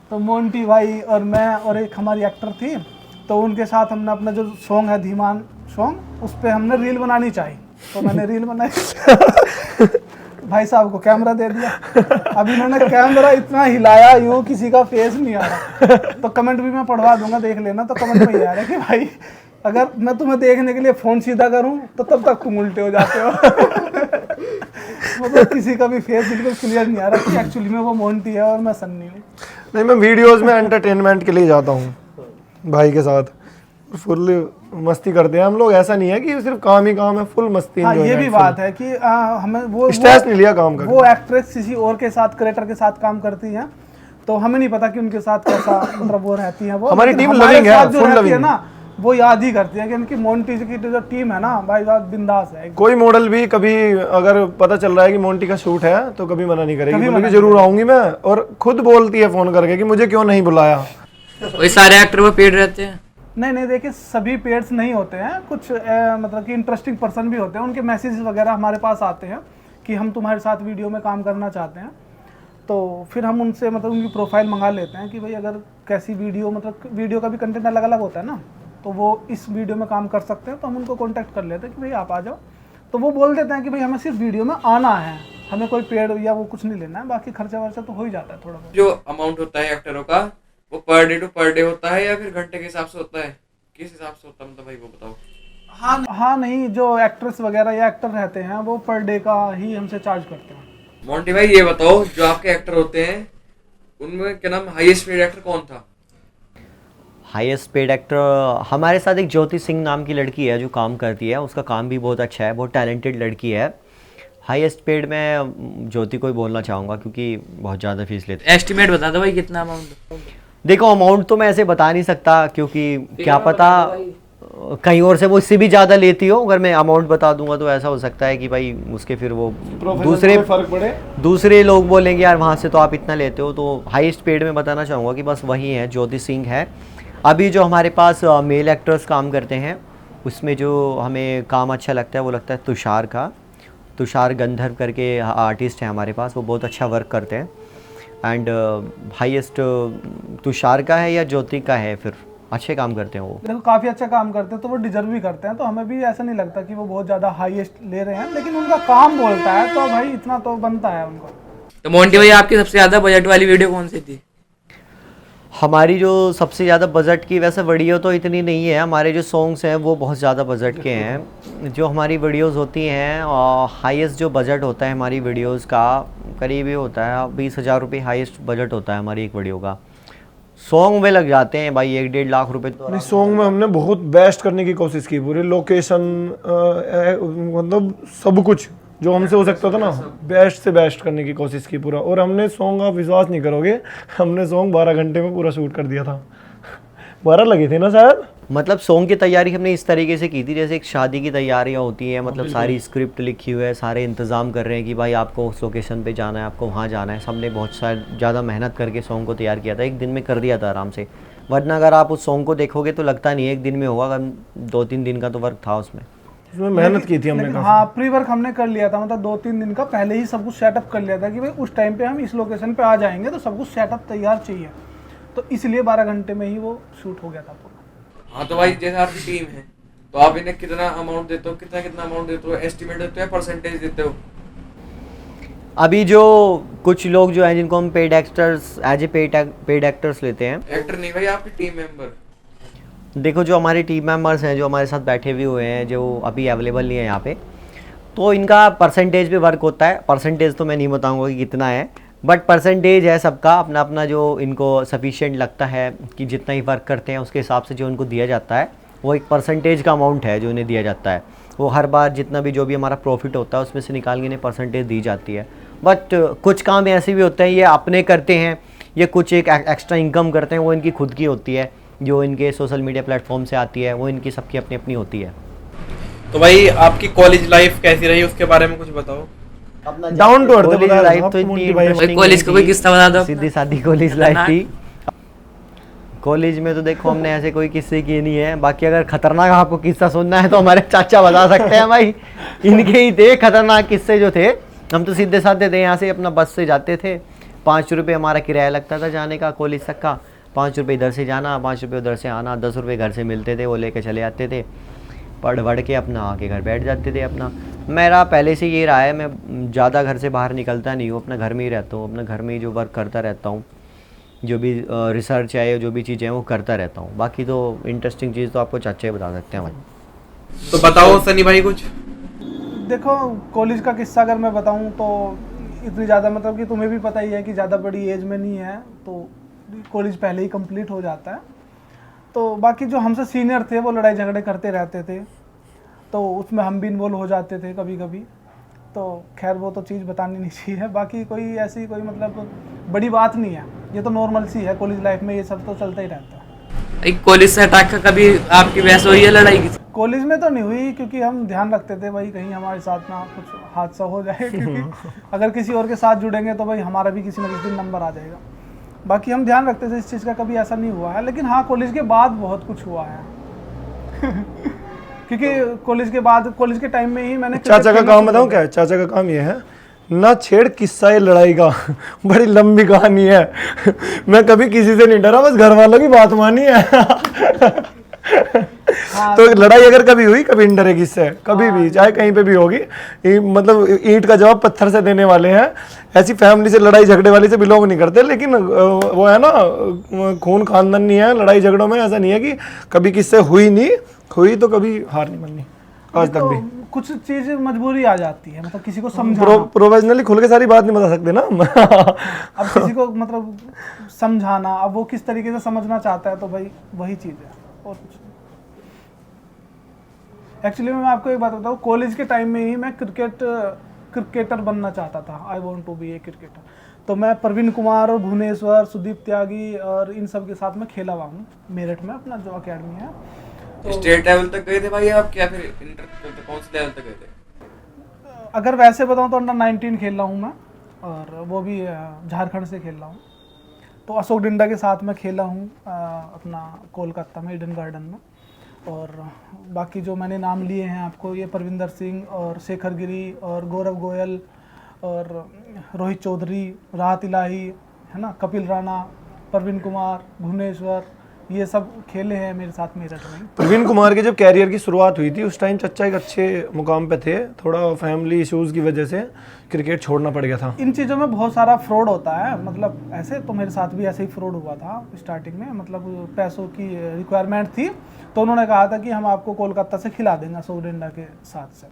Speaker 4: तो मोंटी भाई और मैं और एक हमारी एक्टर थी, तो उनके साथ हमने अपना जो सॉन्ग है धीमान सॉन्ग, उस पर हमने रील बनानी चाहिए। तो मैंने रील बनाई। भाई साहब को कैमरा दे दिया। अब इन्होंने कैमरा इतना हिलाया यूँ, किसी का फेस नहीं आ रहा। तो कमेंट भी मैं पढ़वा दूंगा, देख लेना। तो कमेंट में ये आ रहा है कि भाई अगर मैं तुम्हें देखने के लिए फोन सीधा करूं तो तब तक तुम उल्टे हो जाते हो। मतलब किसी का भी फेस बिल्कुल क्लियर नहीं आ रहा कि एक्चुअली में वो मोंटी है और मैं सन्नी हूँ।
Speaker 5: नहीं, मैं वीडियोस में एंटरटेनमेंट के लिए जाता हूँ भाई के साथ, फुल मस्ती करते हैं हम लोग। ऐसा नहीं है कि सिर्फ काम ही काम है, फुल मस्ती।
Speaker 4: हाँ, ये भी बात है कि हमें वो
Speaker 5: स्ट्रेस नहीं लिया काम का।
Speaker 4: वो एक्ट्रेस किसी और के साथ, क्रिएटर के साथ काम करती हैं, तो हमें नहीं पता कि उनके साथ कैसा मतलब वो रहती है। वो
Speaker 5: हमारी
Speaker 4: लेकिन
Speaker 5: टीम
Speaker 4: हमारे
Speaker 5: लविंग है,
Speaker 4: साथ जो
Speaker 5: फुल
Speaker 4: रहती है
Speaker 5: लविंग
Speaker 4: ना, वो याद ही करती है कि इनकी मोंटी की जो टीम है ना भाई साहब, बिंदास है।
Speaker 5: कोई मॉडल भी कभी अगर पता चल रहा है कि मोंटी का शूट है तो कभी मना नहीं करेगी,
Speaker 4: कभी
Speaker 5: बोलेगी
Speaker 4: मना
Speaker 5: जरूर आऊंगी मैं, और खुद बोलती है फोन करके कि मुझे क्यों नहीं बुलाया।
Speaker 6: वही सारे एक्टर वो पेड रहते हैं?
Speaker 4: नहीं, देखिए सभी पेड्स नहीं होते हैं, कुछ मतलब कि इंटरेस्टिंग पर्सन भी होते हैं, उनके मैसेज वगैरह हमारे पास आते हैं कि हम तुम्हारे साथ वीडियो में काम करना चाहते हैं। तो फिर हम उनसे मतलब उनकी प्रोफाइल मंगा लेते हैं कि भाई अगर कैसी वीडियो, मतलब वीडियो का भी कंटेंट अलग अलग होता है ना, तो वो इस वीडियो में काम कर सकते हैं, तो हम उनको कॉन्टैक्ट कर लेते हैं कि भाई आप आ जाओ। तो वो बोल देते हैं कि भाई हमें सिर्फ वीडियो में आना है, हमें कोई पेड या वो कुछ नहीं लेना है, बाकी खर्चा वर्चा तो हो ही जाता है थोड़ा बहुत।
Speaker 1: जो अमाउंट होता है एक्टरों का, वो per day to per day होता है या फिर घंटे के हिसाब से होता है? किस हिसाब से होता है मतलब भाई वो बताओ।
Speaker 4: हाँ नहीं, जो एक्ट्रेस वगैरह या एक्टर रहते हैं वो पर डे का ही हमसे चार्ज करते हैं।
Speaker 1: मोंटी भाई ये बताओ, जो आपके एक्टर होते हैं उनमें क्या नाम, हाईएस्ट पेड एक्टर कौन था?
Speaker 2: हाईएस्ट पेड एक्टर हमारे साथ एक ज्योति सिंह नाम की लड़की है जो काम करती है, उसका काम भी बहुत अच्छा है, बहुत टैलेंटेड लड़की है। हाईएस्ट पेड में ज्योति को ही बोलना चाहूँगा क्योंकि बहुत ज़्यादा फीस लेते हैं।
Speaker 6: एस्टिमेट बता दो भाई कितना अमाउंट?
Speaker 2: देखो अमाउंट तो मैं ऐसे बता नहीं सकता क्योंकि क्या पता कहीं और से वो इससे भी ज़्यादा लेती हो। अगर मैं अमाउंट बता दूंगा तो ऐसा हो सकता है कि भाई उसके फिर वो
Speaker 5: फर्क पड़े,
Speaker 2: दूसरे लोग बोलेंगे यार वहाँ से तो आप इतना लेते हो। तो हाईएस्ट पेड में बताना चाहूँगा कि बस वही है, ज्योति सिंह है। अभी जो हमारे पास मेल एक्टर्स काम करते हैं उसमें जो हमें काम अच्छा लगता है वो लगता है तुषार का। तुषार गंधर्व करके आर्टिस्ट है हमारे पास, वो बहुत अच्छा वर्क करते हैं। एंड हाईएस्ट तुषार का है या ज्योति का है, फिर अच्छे काम करते हैं वो।
Speaker 4: देखो काफ़ी अच्छा काम करते हैं तो वो डिजर्व भी करते हैं, तो हमें भी ऐसा नहीं लगता कि वो बहुत ज़्यादा हाईएस्ट ले रहे हैं, लेकिन उनका काम बोलता है तो भाई इतना तो बनता है उनको।
Speaker 6: तो मोंटी भाई आपकी सबसे ज्यादा बजट वाली वीडियो कौन सी थी?
Speaker 2: हमारी जो सबसे ज़्यादा बजट की, वैसे वीडियो तो इतनी नहीं है, हमारे जो सॉन्ग्स हैं वो बहुत ज़्यादा बजट के हैं। जो हमारी वीडियोस होती हैं हाईएस्ट जो बजट होता है हमारी वीडियोस का करीब ही होता है 20,000 रुपये हाईएस्ट बजट होता है हमारी एक वीडियो का। सॉन्ग में लग जाते हैं भाई 1-1.5 लाख रुपए। तो
Speaker 5: सॉन्ग में हमने बहुत बेस्ट करने की कोशिश की, पूरी लोकेशन मतलब सब कुछ जो हमसे हो सकता था ना बेस्ट से बेस्ट करने की कोशिश की पूरा। और हमने सॉन्ग, आप विश्वास नहीं करोगे, हमने सॉन्ग 12 घंटे में पूरा शूट कर दिया था। 12 लगे थे ना शायद।
Speaker 2: मतलब सॉन्ग की तैयारी हमने इस तरीके से की थी जैसे एक शादी की तैयारियां होती हैं, मतलब सारी स्क्रिप्ट लिखी हुई है, सारे इंतज़ाम कर रहे हैं कि भाई आपको उस लोकेशन पे जाना है, आपको वहाँ जाना है। सबने बहुत ज़्यादा मेहनत करके सॉन्ग को तैयार किया था, एक दिन में कर दिया था आराम से। वरना अगर आप उस सॉन्ग को देखोगे तो लगता नहीं है एक दिन में होगा, 2-3 दिन का तो वर्क था उसमें
Speaker 5: मेहनत की थी हमने।
Speaker 4: हाँ, प्री वर्क हमने कर लिया था, मतलब 2-3 दिन का पहले ही सब कुछ सेटअप कर लिया था कि भाई उस टाइम पे हम इस लोकेशन पे आ जाएंगे तो सब कुछ सेटअप तैयार चाहिए, तो इसलिए 12 घंटे में ही वो शूट हो गया था पूरा।
Speaker 1: हाँ तो भाई जैसे आपकी टीम है तो आप इन्हें कितना अमाउंट देते हो, कितना अमाउंट देते हो, एस्टिमेट देते हो या परसेंटेज देते हो?
Speaker 2: अभी जो कुछ लोग जो हैं जिनको हम paid actors as a paid actors लेते हैं।
Speaker 1: एक्टर नहीं भाई, आपकी टीम मेंबर।
Speaker 2: देखो जो हमारे टीम मेंबर्स हैं जो हमारे साथ बैठे भी हुए हैं, जो अभी अवेलेबल नहीं है यहाँ पे, तो इनका परसेंटेज पे वर्क होता है। परसेंटेज तो मैं नहीं बताऊँगा कि कितना है, बट परसेंटेज है सबका अपना अपना, जो इनको सफिशिएंट लगता है कि जितना ही वर्क करते हैं उसके हिसाब से जो उनको दिया जाता है वो एक परसेंटेज का अमाउंट है जो इन्हें दिया जाता है। वो हर बार जितना भी जो भी हमारा प्रॉफिट होता है उसमें से निकाल के इन्हें परसेंटेज दी जाती है। बट कुछ काम ऐसे भी होते हैं ये अपने करते हैं, ये कुछ एक एक्स्ट्रा इनकम करते हैं, वो इनकी खुद की होती है, जो इनके सोशल मीडिया प्लेटफॉर्म से आती है, वो इनकी सबकी अपनी अपनी होती है।
Speaker 3: तो भाई आपकी कॉलेज लाइफ कैसी रही उसके बारे में कुछ बताओ।
Speaker 5: Down to earth
Speaker 2: college life तो इतनी
Speaker 6: भाई कॉलेज का कोई किस्सा बता दो।
Speaker 2: सीधी सादी कॉलेज लाइफ थी। कॉलेज में तो देखो हमने ऐसे कोई किस्से किए नहीं है, बाकी अगर खतरनाक आपको किस्सा सुनना है तो हमारे चाचा बता सकते हैं भाई, इनके ही थे खतरनाक किस्से जो थे। हम तो सीधे साधे थे, यहाँ से अपना बस से जाते थे, 5 रुपये हमारा किराया लगता था जाने का कॉलेज तक का, 5 रुपये इधर से जाना, 5 रुपये उधर से आना, 10 रुपये घर से मिलते थे, वो लेके चले आते थे, पढ़ के अपना आके घर बैठ जाते थे अपना। मेरा पहले से ये रहा है, मैं ज़्यादा घर से बाहर निकलता नहीं हूँ, अपना घर में ही रहता हूँ, अपना घर में ही जो वर्क करता रहता हूँ। जो भी रिसर्च है, जो भी चीज़ें हैं वो करता रहता हूँ। बाकी तो इंटरेस्टिंग चीज़ तो आपको चाचा ही बता सकते हैं भाई।
Speaker 3: तो बताओ सनी भाई कुछ।
Speaker 4: देखो कॉलेज का किस्सा अगर मैं बताऊं तो इतनी ज़्यादा मतलब कि तुम्हें भी पता ही है कि ज़्यादा बड़ी एज में नहीं है, तो कॉलेज पहले ही कंप्लीट हो जाता है। तो बाकी जो हमसे सीनियर थे वो लड़ाई झगड़े करते रहते थे, तो उसमें हम भी इन्वॉल्व हो जाते थे कभी कभी। तो खैर वो तो चीज़ बतानी नहीं चाहिए। बाकी कोई ऐसी कोई मतलब बड़ी बात नहीं है, ये तो नॉर्मल सी है कॉलेज लाइफ में, ये सब तो चलता ही रहता है।
Speaker 6: एक कॉलेज से हटा कर कभी आपकी बहस हुई है, लड़ाई की?
Speaker 4: कॉलेज में तो नहीं हुई, क्योंकि हम ध्यान रखते थे भाई कहीं हमारे साथ ना कुछ हादसा हो जाए, क्योंकि अगर किसी और के साथ जुड़ेंगे तो भाई हमारा भी किसी न किसी दिन नंबर आ जाएगा। बाकी हम ध्यान रखते थे इस चीज़ का, कभी ऐसा नहीं हुआ है। लेकिन हाँ कॉलेज के बाद बहुत कुछ हुआ है क्योंकि कॉलेज के बाद, कॉलेज के टाइम में ही मैंने
Speaker 5: चाचा का काम बताऊं क्या? चाचा का काम ये है ना, छेड़ किस्सा ये लड़ाई का बड़ी लंबी कहानी है। मैं कभी किसी से नहीं डरा, बस घर वालों की बात मानी है।
Speaker 4: हाँ,
Speaker 5: तो लड़ाई अगर कभी हुई, कभी नहीं डरे किससे, कभी भी, चाहे कहीं पे भी होगी। मतलब ईंट का जवाब पत्थर से देने वाले हैं। ऐसी फैमिली से, लड़ाई झगड़े वाली से बिलोंग नहीं करते। लेकिन वो है ना, खून खानदान नहीं है लड़ाई झगड़ों में। ऐसा नहीं है कि कभी किससे हुई नहीं, हुई तो कभी हार नहीं माननी आज तक भी।
Speaker 4: कुछ चीज़ मजबूरी आ जाती है, मतलब किसी को समझाना।
Speaker 5: प्रोफेशनली खुल के सारी बात नहीं बता सकते ना।
Speaker 4: अब किसी को मतलब समझाना, अब वो किस तरीके से समझना चाहता है, तो भाई वही चीज़ है और कुछ नहीं। एक्चुअली मैं आपको एक बात बताऊँ, कॉलेज के टाइम में ही मैं क्रिकेटर बनना चाहता था। I want to be a cricketer. तो मैं प्रवीण कुमार और भुवनेश्वर, सुदीप त्यागी और इन सब के साथ में खेला हुआ हूँ मेरठ में, अपना जो अकेडमी है। तो
Speaker 1: स्टेट लेवल तक गए थे भाई आप, क्या फिर इंटर कौन से लेवल तक गए थे?
Speaker 4: अगर वैसे बताऊँ तो अंडर 19 खेल रहा हूँ मैं, और वो भी झारखंड से खेल रहा हूँ। तो अशोक डिंडा के साथ में खेला हूँ अपना कोलकाता में ईडन गार्डन में। और बाकी जो मैंने नाम लिए हैं आपको, ये परविंदर सिंह और शेखर गिरी और गौरव गोयल और रोहित चौधरी, राहत इलाही, है ना, कपिल राणा, प्रवीण कुमार, भुवनेश्वर, ये सब खेले हैं मेरे साथ मेरठ में।
Speaker 5: प्रवीण कुमार के जब कैरियर की शुरुआत हुई थी उस टाइम चच्चा एक अच्छे मुकाम पे थे, थोड़ा फैमिली इश्यूज की वजह से क्रिकेट छोड़ना पड़ गया था।
Speaker 4: इन चीज़ों में बहुत सारा फ्रॉड होता है, मतलब ऐसे तो मेरे साथ भी ऐसे ही फ्रॉड हुआ था स्टार्टिंग में। मतलब पैसों की रिक्वायरमेंट थी, तो उन्होंने कहा था कि हम आपको कोलकाता से खिला देंगे अशोक डिंडा के साथ से।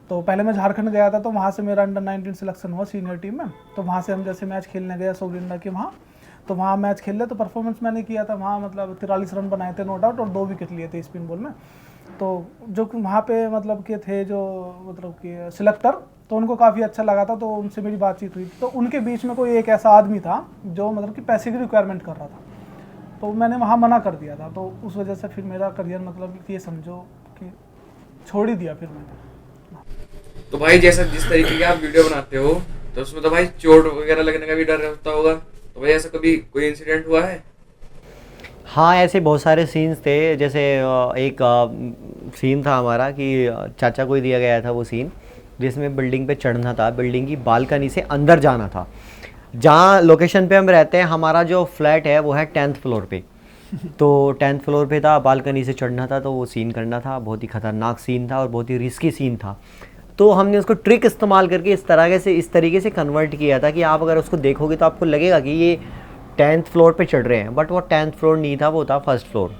Speaker 4: तो पहले मैं झारखंड गया था, तो वहाँ से मेरा अंडर 19 सिलेक्शन हुआ सीनियर टीम में। तो वहाँ से हम जैसे मैच खेलने गए अशोक डिंडा के वहाँ, तो वहाँ मैच खेल ले, तो परफॉर्मेंस मैंने किया था वहाँ, मतलब 43 रन बनाए थे नो डाउट, और 2 विकेट लिए थे स्पिन बॉल में। तो जो वहाँ पे मतलब के थे जो मतलब कि सिलेक्टर, तो उनको काफ़ी अच्छा लगा था, तो उनसे मेरी बातचीत हुई। तो उनके बीच में कोई एक ऐसा आदमी था जो मतलब कि पैसे की रिक्वायरमेंट कर रहा था, तो मैंने वहाँ मना कर दिया था। तो उस वजह से फिर मेरा करियर मतलब ये समझो कि छोड़ ही दिया फिर मैंने।
Speaker 1: तो भाई जैसा जिस तरीके की आप वीडियो बनाते हो, तो उसमें तो भाई चोट वगैरह लगने का भी डर होता होगा, तो भाई ऐसा कभी कोई इंसिडेंट हुआ है?
Speaker 2: हाँ, ऐसे बहुत सारे सीन्स थे। जैसे एक सीन था हमारा कि चाचा को ही दिया गया था वो सीन, जिसमें बिल्डिंग पे चढ़ना था, बिल्डिंग की बालकनी से अंदर जाना था। जहाँ लोकेशन पे हम रहते हैं, हमारा जो फ्लैट है वो है 10th फ्लोर पे। तो 10th फ्लोर पे था, बालकनी से चढ़ना था, तो वो सीन करना था। बहुत ही ख़तरनाक सीन था और बहुत ही रिस्की सीन था। तो हमने उसको ट्रिक इस्तेमाल करके इस तरीके से कन्वर्ट किया था कि आप अगर उसको देखोगे तो आपको लगेगा कि ये 10th फ्लोर पे चढ़ रहे हैं, बट वो 10th फ्लोर नहीं था, वो था 1st फ्लोर।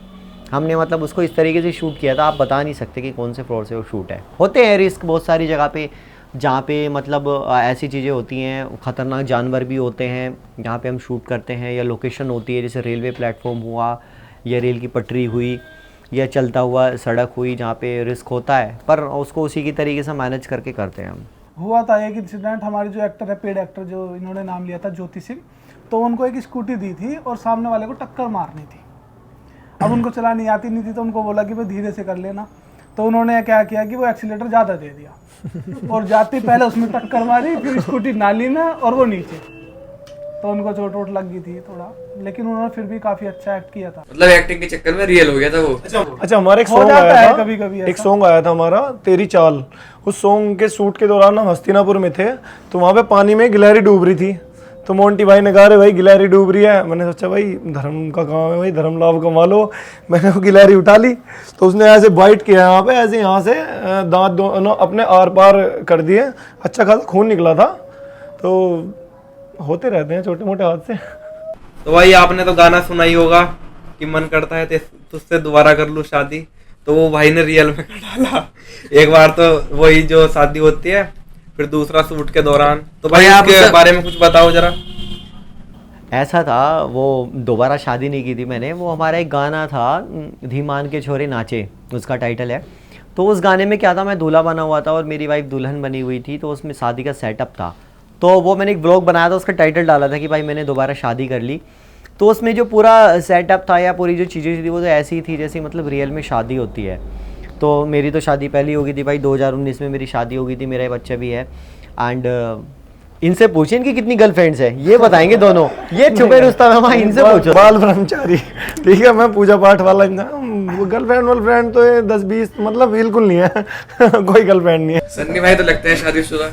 Speaker 2: हमने मतलब उसको इस तरीके से शूट किया था, आप बता नहीं सकते कि कौन से फ्लोर से वो शूट है। होते हैं रिस्क बहुत सारी जगह पे, जहाँ पे मतलब ऐसी चीज़ें होती हैं, ख़तरनाक जानवर भी होते हैं जहाँ पे हम शूट करते हैं, या लोकेशन होती है जैसे रेलवे प्लेटफॉर्म हुआ, या रेल की पटरी हुई, या चलता हुआ सड़क हुई, जहाँ पे रिस्क होता है, पर उसको उसी की तरीके से मैनेज करके करते हैं हम।
Speaker 4: हुआ था एक इंसिडेंट, हमारी जो एक्टर है, पेड एक्टर जो इन्होंने नाम लिया था ज्योति सिंह, तो उनको एक स्कूटी दी थी और सामने वाले को टक्कर मारनी थी। अब उनको चलानी आती नहीं थी, तो उनको बोला कि भाई धीरे से कर लेना। तो उन्होंने क्या किया कि वो एक्सीलेटर ज़्यादा दे दिया और जाते पहले उसमें टक्कर मारी, फिर स्कूटी नाली में और वो नीचे, तो उनको चोट वोट लग गई थी थोड़ा, लेकिन उन्होंने फिर भी काफ़ी अच्छा एक्ट किया था।
Speaker 1: मतलब एक्टिंग के चक्कर में रियल हो गया था वो।
Speaker 5: अच्छा, हमारा एक
Speaker 4: हो
Speaker 5: सॉन्ग
Speaker 4: जाता
Speaker 5: आया
Speaker 4: है
Speaker 5: था,
Speaker 4: कभी-कभी
Speaker 5: एक
Speaker 4: ऐसा।
Speaker 5: सॉन्ग आया था हमारा तेरी चाल। उस सॉन्ग के शूट के दौरान हम हस्तिनापुर में थे, तो वहाँ पे पानी में गिलहरी डूब रही थी। तो मोंटी भाई ने कहा अरे भाई गिलहरी डूब रही है। मैंने सोचा भाई धर्म का काम है भाई, धर्म लाभ कमा लो। मैंने वो गिलहरी उठा ली, तो उसने ऐसे बाइट किया यहाँ पे, ऐसे यहाँ से दांत दोनों अपने आर पार कर दिए। अच्छा खासा खून निकला था। तो होते रहते हैं छोटे मोटे हादसे।
Speaker 3: तो भाई आपने तो गाना सुना ही होगा कि मन करता है तुझसे दोबारा कर लूं शादी, तो वो भाई ने रियल में कर डाला। एक बार तो वही जो शादी होती है, फिर दूसरा शूट के दौरान। तो भाई
Speaker 6: आप
Speaker 3: आपके बारे में कुछ बताओ जरा।
Speaker 2: ऐसा था, वो दोबारा शादी नहीं की थी मैंने। वो हमारा एक गाना था धीमान के छोरे नाचे, उसका टाइटल है। तो उस गाने में क्या था, मैं दूल्हा बना हुआ था और मेरी वाइफ दुल्हन बनी हुई थी। तो उसमें शादी का सेटअप था। तो वो मैंने एक व्लॉग बनाया था, उसका टाइटल डाला था कि भाई मैंने दोबारा शादी कर ली। तो उसमें जो पूरा सेटअप था या पूरी जो चीज़ें थी वो तो ऐसी ही थी जैसी मतलब रियल में शादी होती है। तो मेरी तो शादी पहले हो गई थी भाई, 2019 में मेरी शादी हो गई थी, मेरा बच्चा भी है। एंड इनसे पूछे इनकी कितनी गर्लफ्रेंड्स है, ये बताएंगे दोनों। ये छुपे रुस्तम है भाई, इनसे पूछो।
Speaker 5: बाल ब्रह्मचारी, ठीक है, मैं पूजा पाठ वाला गर्लफ्रेंड वर्लफ्रेंड तो 10-20 मतलब बिल्कुल नहीं है। कोई गर्लफ्रेंड नहीं है।
Speaker 1: सन्नी भाई तो लगते हैं शादीशुदा।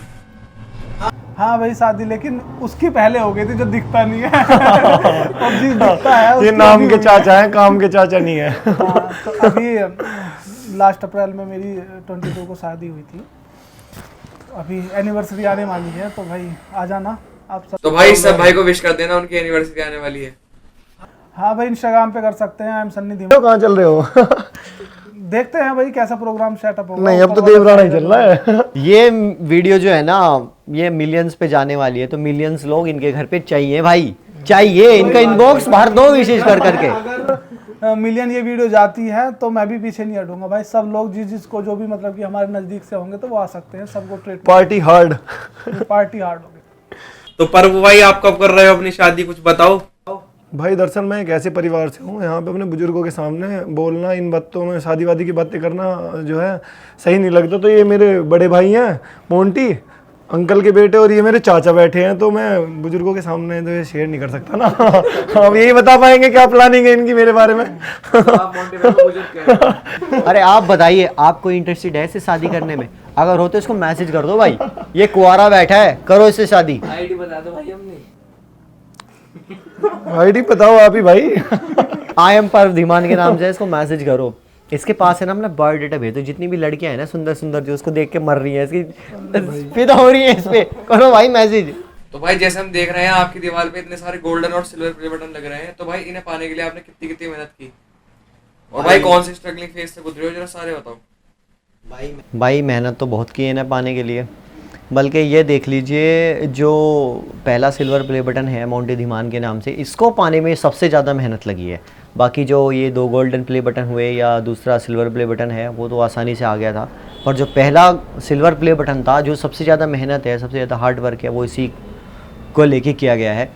Speaker 4: हाँ भाई शादी, लेकिन उसकी पहले हो गई थी जो दिखता नहीं है। और जी दिखता है
Speaker 5: ये
Speaker 4: उसकी
Speaker 5: नाम
Speaker 4: अभी
Speaker 5: के
Speaker 4: हुई है।
Speaker 5: चाचा हैं, काम के चाचा नहीं है।
Speaker 4: हाँ, तो अभी लास्ट अप्रैल में मेरी 22 को शादी हुई थी। अभी एनिवर्सरी आने वाली है, तो भाई आ जाना आप सब।
Speaker 1: तो भाई सब भाई को विश कर देना, उनकी एनिवर्सरी आने वाली है।
Speaker 4: हाँ भाई इंस्टाग्राम पे कर सकते हैं, आई एम सन्नी
Speaker 5: तो
Speaker 4: धीमान।
Speaker 5: कहाँ चल रहे हो?
Speaker 4: देखते हैं भाई कैसा प्रोग्राम सेटअप होगा।
Speaker 5: नहीं, अब तो
Speaker 4: ऊपर वाला
Speaker 5: देवराना ही
Speaker 4: side
Speaker 5: चल रहा है।
Speaker 2: ये वीडियो जो है ना, ये मिलियंस पे जाने वाली है। तो मिलियंस लोग इनके घर पे चाहिए भाई, चाहिए। इनका इनबॉक्स भर दो विशेष कर करके।
Speaker 4: अगर मिलियन ये वीडियो जाती है तो मैं भी पीछे नहीं हटूंगा भाई। सब लोग जिसको जो भी मतलब कि हमारे नजदीक से होंगे तो वो आ सकते हैं, सबको treat
Speaker 5: party hard.
Speaker 4: Party hard होगी।
Speaker 3: तो पर्व भाई आप कब कर रहे हो अपनी शादी, कुछ बताओ।
Speaker 5: भाई दरअसल मैं एक ऐसे परिवार से हूँ, यहाँ पे अपने बुजुर्गों के सामने बोलना, इन बातों में शादी वादी की बातें करना जो है सही नहीं लगता। तो ये मेरे बड़े भाई हैं मोंटी, अंकल के बेटे, और ये मेरे चाचा बैठे हैं। तो मैं बुजुर्गों के सामने तो ये शेयर नहीं कर सकता ना। अब यही बता पाएंगे क्या प्लानिंग है इनकी मेरे बारे में।
Speaker 2: अरे आप बताइए, आप कोई इंटरेस्टेड है इससे शादी करने में? अगर हो तो इसको मैसेज कर दो भाई, ये कुंवारा बैठा है, करो इससे शादी।
Speaker 6: आईडी बता दो भाई हमने।
Speaker 5: आईडी बताओ आप ही भाई।
Speaker 2: आई एम पर्व धीमान के नाम से इसको मैसेज करो। इसके पास है ना अपना बायोडाटा भेज दो। जितनी भी लड़कियां हैं ना सुंदर सुंदर जो उसको देख के मर रही हैं, इसकी फिदा हो रही है, इस पे करो भाई मैसेज।
Speaker 1: तो भाई जैसे हम देख रहे हैं आपकी दीवार पे इतने सारे गोल्डन और सिल्वर प्ले बटन लग रहे हैं, तो भाई इन्हें पाने के लिए आपने कितनी कितनी मेहनत की, और भाई कौन सी स्ट्रगलिंग फेज से गुजरे हो, जरा सारे बताओ।
Speaker 2: भाई मेहनत तो बहुत की है ना पाने के लिए। बल्कि ये देख लीजिए, जो पहला सिल्वर प्ले बटन है मोंटी धीमान के नाम से, इसको पाने में सबसे ज़्यादा मेहनत लगी है। बाकी जो ये 2 गोल्डन प्ले बटन हुए या दूसरा सिल्वर प्ले बटन है वो तो आसानी से आ गया था। पर जो पहला सिल्वर प्ले बटन था, जो सबसे ज़्यादा मेहनत है, सबसे ज़्यादा हार्ड वर्क है, वो इसी को लेके किया गया है।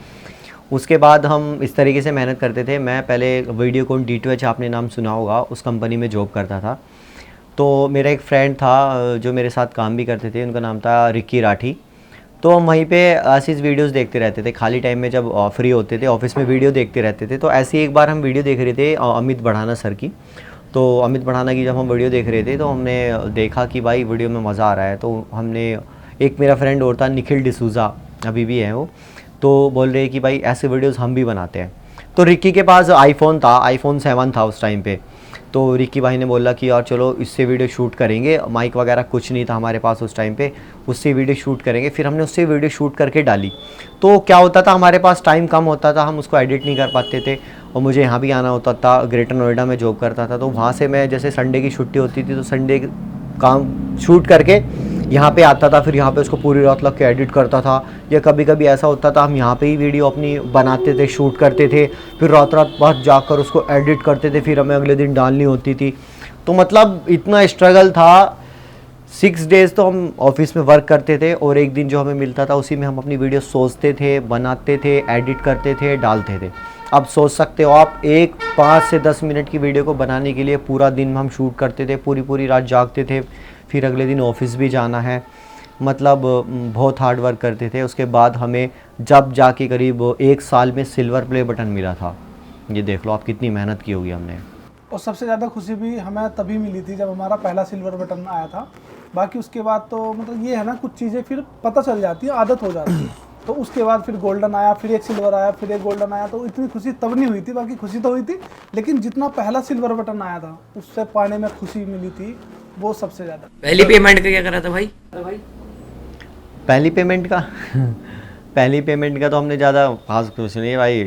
Speaker 2: उसके बाद हम इस तरीके से मेहनत करते थे। मैं पहले वीडियोकॉन D2H, आपने नाम सुना होगा, उस कंपनी में जॉब करता था। तो मेरा एक फ्रेंड था जो मेरे साथ काम भी करते थे, उनका नाम था रिक्की राठी। तो हम वहीं पे ऐसी वीडियोस देखते रहते थे खाली टाइम में, जब फ्री होते थे ऑफिस में वीडियो देखते रहते थे। तो ऐसे ही एक बार हम वीडियो देख रहे थे अमित बढ़ाना सर की। तो अमित बढ़ाना की जब हम वीडियो देख रहे थे तो हमने देखा कि भाई वीडियो में मज़ा आ रहा है। तो हमने, एक मेरा फ्रेंड और था निखिल डिसूज़ा, अभी भी है वो, तो बोल रहे कि भाई ऐसे वीडियोज़ हम भी बनाते हैं। तो रिक्की के पास आईफोन था, iPhone 7 था उस टाइम पे। तो रिक्की भाई ने बोला कि यार चलो इससे वीडियो शूट करेंगे। माइक वगैरह कुछ नहीं था हमारे पास उस टाइम पे, उससे वीडियो शूट करेंगे। फिर हमने उससे वीडियो शूट करके डाली। तो क्या होता था, हमारे पास टाइम कम होता था, हम उसको एडिट नहीं कर पाते थे। और मुझे यहाँ भी आना होता था, ग्रेटर नोएडा में जॉब करता था। तो वहाँ से मैं, जैसे संडे की छुट्टी होती थी तो संडे काम शूट करके यहाँ पे आता था। फिर यहाँ पे उसको पूरी रात लग के एडिट करता था। या कभी कभी ऐसा होता था हम यहाँ पे ही वीडियो अपनी बनाते थे, शूट करते थे, फिर रात रात बाद जाकर उसको एडिट करते थे, फिर हमें अगले दिन डालनी होती थी। तो मतलब इतना स्ट्रगल था। 6 डेज़ तो हम ऑफिस में वर्क करते थे और एक दिन जो हमें मिलता था उसी में हम अपनी वीडियो सोचते थे, बनाते थे, एडिट करते थे, डालते थे। अब सोच सकते हो आप, एक 5 से 10 मिनट की वीडियो को बनाने के लिए पूरा दिन हम शूट करते थे, पूरी पूरी रात जागते थे, फिर अगले दिन ऑफिस भी जाना है। मतलब बहुत हार्ड वर्क करते थे। उसके बाद हमें जब जाके करीब 1 साल में सिल्वर प्ले बटन मिला था। ये देख लो आप कितनी मेहनत की होगी हमने।
Speaker 4: और सबसे ज़्यादा खुशी भी हमें तभी मिली थी जब हमारा पहला सिल्वर बटन आया था। बाकी उसके बाद तो मतलब ये है ना, कुछ चीज़ें फिर पता चल जाती है, आदत हो जाती है। तो उसके बाद फिर गोल्डन आया, फिर एक सिल्वर आया, फिर एक गोल्डन आया। तो इतनी खुशी तब नहीं हुई थी, बाकी खुशी तो हुई थी, लेकिन जितना पहला सिल्वर बटन आया था उससे पाने में खुशी मिली थी वो सबसे ज़्यादा।
Speaker 6: पहली पेमेंट का क्या करा था भाई?
Speaker 2: पहली पेमेंट का पहली पेमेंट का तो हमने ज़्यादा खास कुछ नहीं भाई,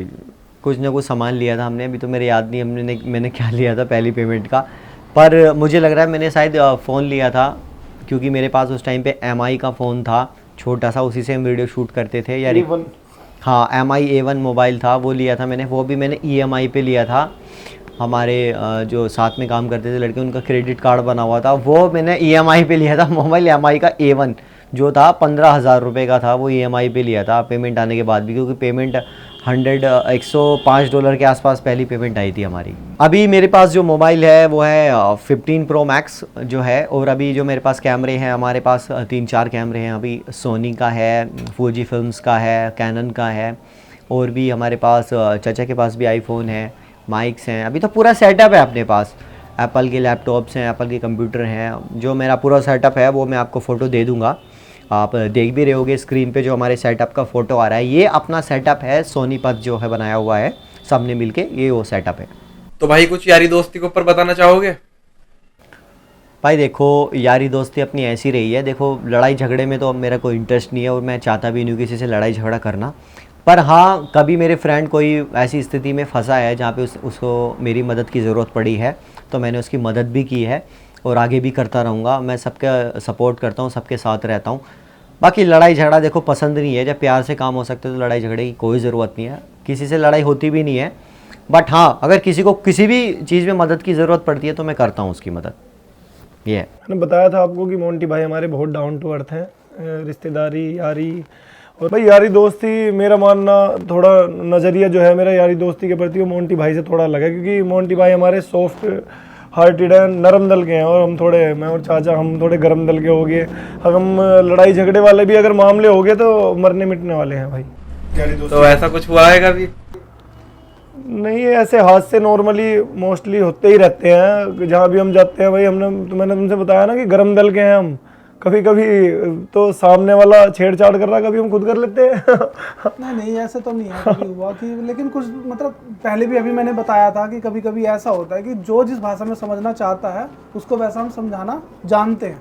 Speaker 2: कुछ ना कुछ सामान लिया था हमने, अभी तो मेरे याद नहीं मैंने क्या लिया था पहली पेमेंट का, पर मुझे लग रहा है मैंने शायद फ़ोन लिया था, क्योंकि मेरे पास उस टाइम पे MI का फ़ोन था छोटा सा, उसी से हम वीडियो शूट करते थे यार। हाँ, MI A1 मोबाइल था, वो लिया था मैंने। वो भी मैंने EMI पे लिया था। हमारे जो साथ में काम करते थे लड़के, उनका क्रेडिट कार्ड बना हुआ था, वो मैंने EMI पे लिया था मोबाइल। MI का A1 जो था 15,000 रुपये का था, वो EMI पे लिया था पेमेंट आने के बाद भी, क्योंकि पेमेंट $105 के आसपास पहली पेमेंट आई थी हमारी। अभी मेरे पास जो मोबाइल है वो है 15 Pro Max जो है, और अभी जो मेरे पास कैमरे हैं, हमारे पास 3-4 कैमरे हैं अभी। सोनी का है, फूजी फिल्म्स का है, कैनन का है, और भी हमारे पास चाचा के पास भी आईफोन है, माइक्स हैं। अभी तो पूरा सेटअप है अपने पास। एप्पल के लैपटॉप्स हैं, एप्पल के कंप्यूटर हैं। जो मेरा पूरा सेटअप है वो मैं आपको फ़ोटो दे दूँगा, आप देख भी रहे होगे स्क्रीन पे जो हमारे सेटअप का फ़ोटो आ रहा है। ये अपना सेटअप है, सोनीपत जो है बनाया हुआ है सबने मिलके, ये वो सेटअप है।
Speaker 3: तो भाई कुछ यारी दोस्ती के ऊपर बताना चाहोगे?
Speaker 2: भाई देखो, यारी दोस्ती अपनी ऐसी रही है। देखो, लड़ाई झगड़े में तो अब मेरा कोई इंटरेस्ट नहीं है, और मैं चाहता भी नहीं हूँ किसी से लड़ाई झगड़ा करना। पर हाँ, कभी मेरे फ्रेंड कोई ऐसी स्थिति में फंसा है जहाँ पे उसको मेरी मदद की ज़रूरत पड़ी है, तो मैंने उसकी मदद भी की है और आगे भी करता रहूँगा। मैं सबका सपोर्ट करता हूँ, सबके साथ रहता हूँ। बाकी लड़ाई झगड़ा देखो पसंद नहीं है। जब प्यार से काम हो सकते तो लड़ाई झगड़े की कोई ज़रूरत नहीं है, किसी से लड़ाई होती भी नहीं है। बट हाँ, अगर किसी को किसी भी चीज़ में मदद की ज़रूरत पड़ती है तो मैं करता हूँ उसकी मदद। ये है।
Speaker 5: मैंने बताया था आपको कि मोंटी भाई हमारे बहुत डाउन टू अर्थ हैं, रिश्तेदारी, यारी, और भाई यारी दोस्ती, मेरा मानना थोड़ा नज़रिया जो है मेरा यारी दोस्ती के प्रति वो मोंटी भाई से थोड़ा अलग है, क्योंकि मोंटी भाई हमारे सॉफ्ट हार्टेड हैं, नरम दल के हैं, और हम थोड़े, मैं और चाचा हम थोड़े गर्म दल के हो गए। हम लड़ाई झगड़े वाले भी अगर मामले हो गए तो मरने मिटने वाले हैं भाई।
Speaker 3: तो ऐसा कुछ हुआ है कभी?
Speaker 5: नहीं, ऐसे हादसे नॉर्मली मोस्टली होते ही रहते हैं जहाँ भी हम जाते हैं भाई। मैंने तुमसे बताया ना कि गर्म दल के हैं हम। कभी कभी तो सामने वाला छेड़छाड़ कर रहा, कभी हम खुद कर लेते हैं।
Speaker 4: नहीं ऐसा तो नहीं है कभी हुआ कि, लेकिन कुछ मतलब पहले भी अभी मैंने बताया था कि कभी कभी ऐसा होता है कि जो जिस भाषा में समझना चाहता है उसको वैसा हम समझाना जानते हैं।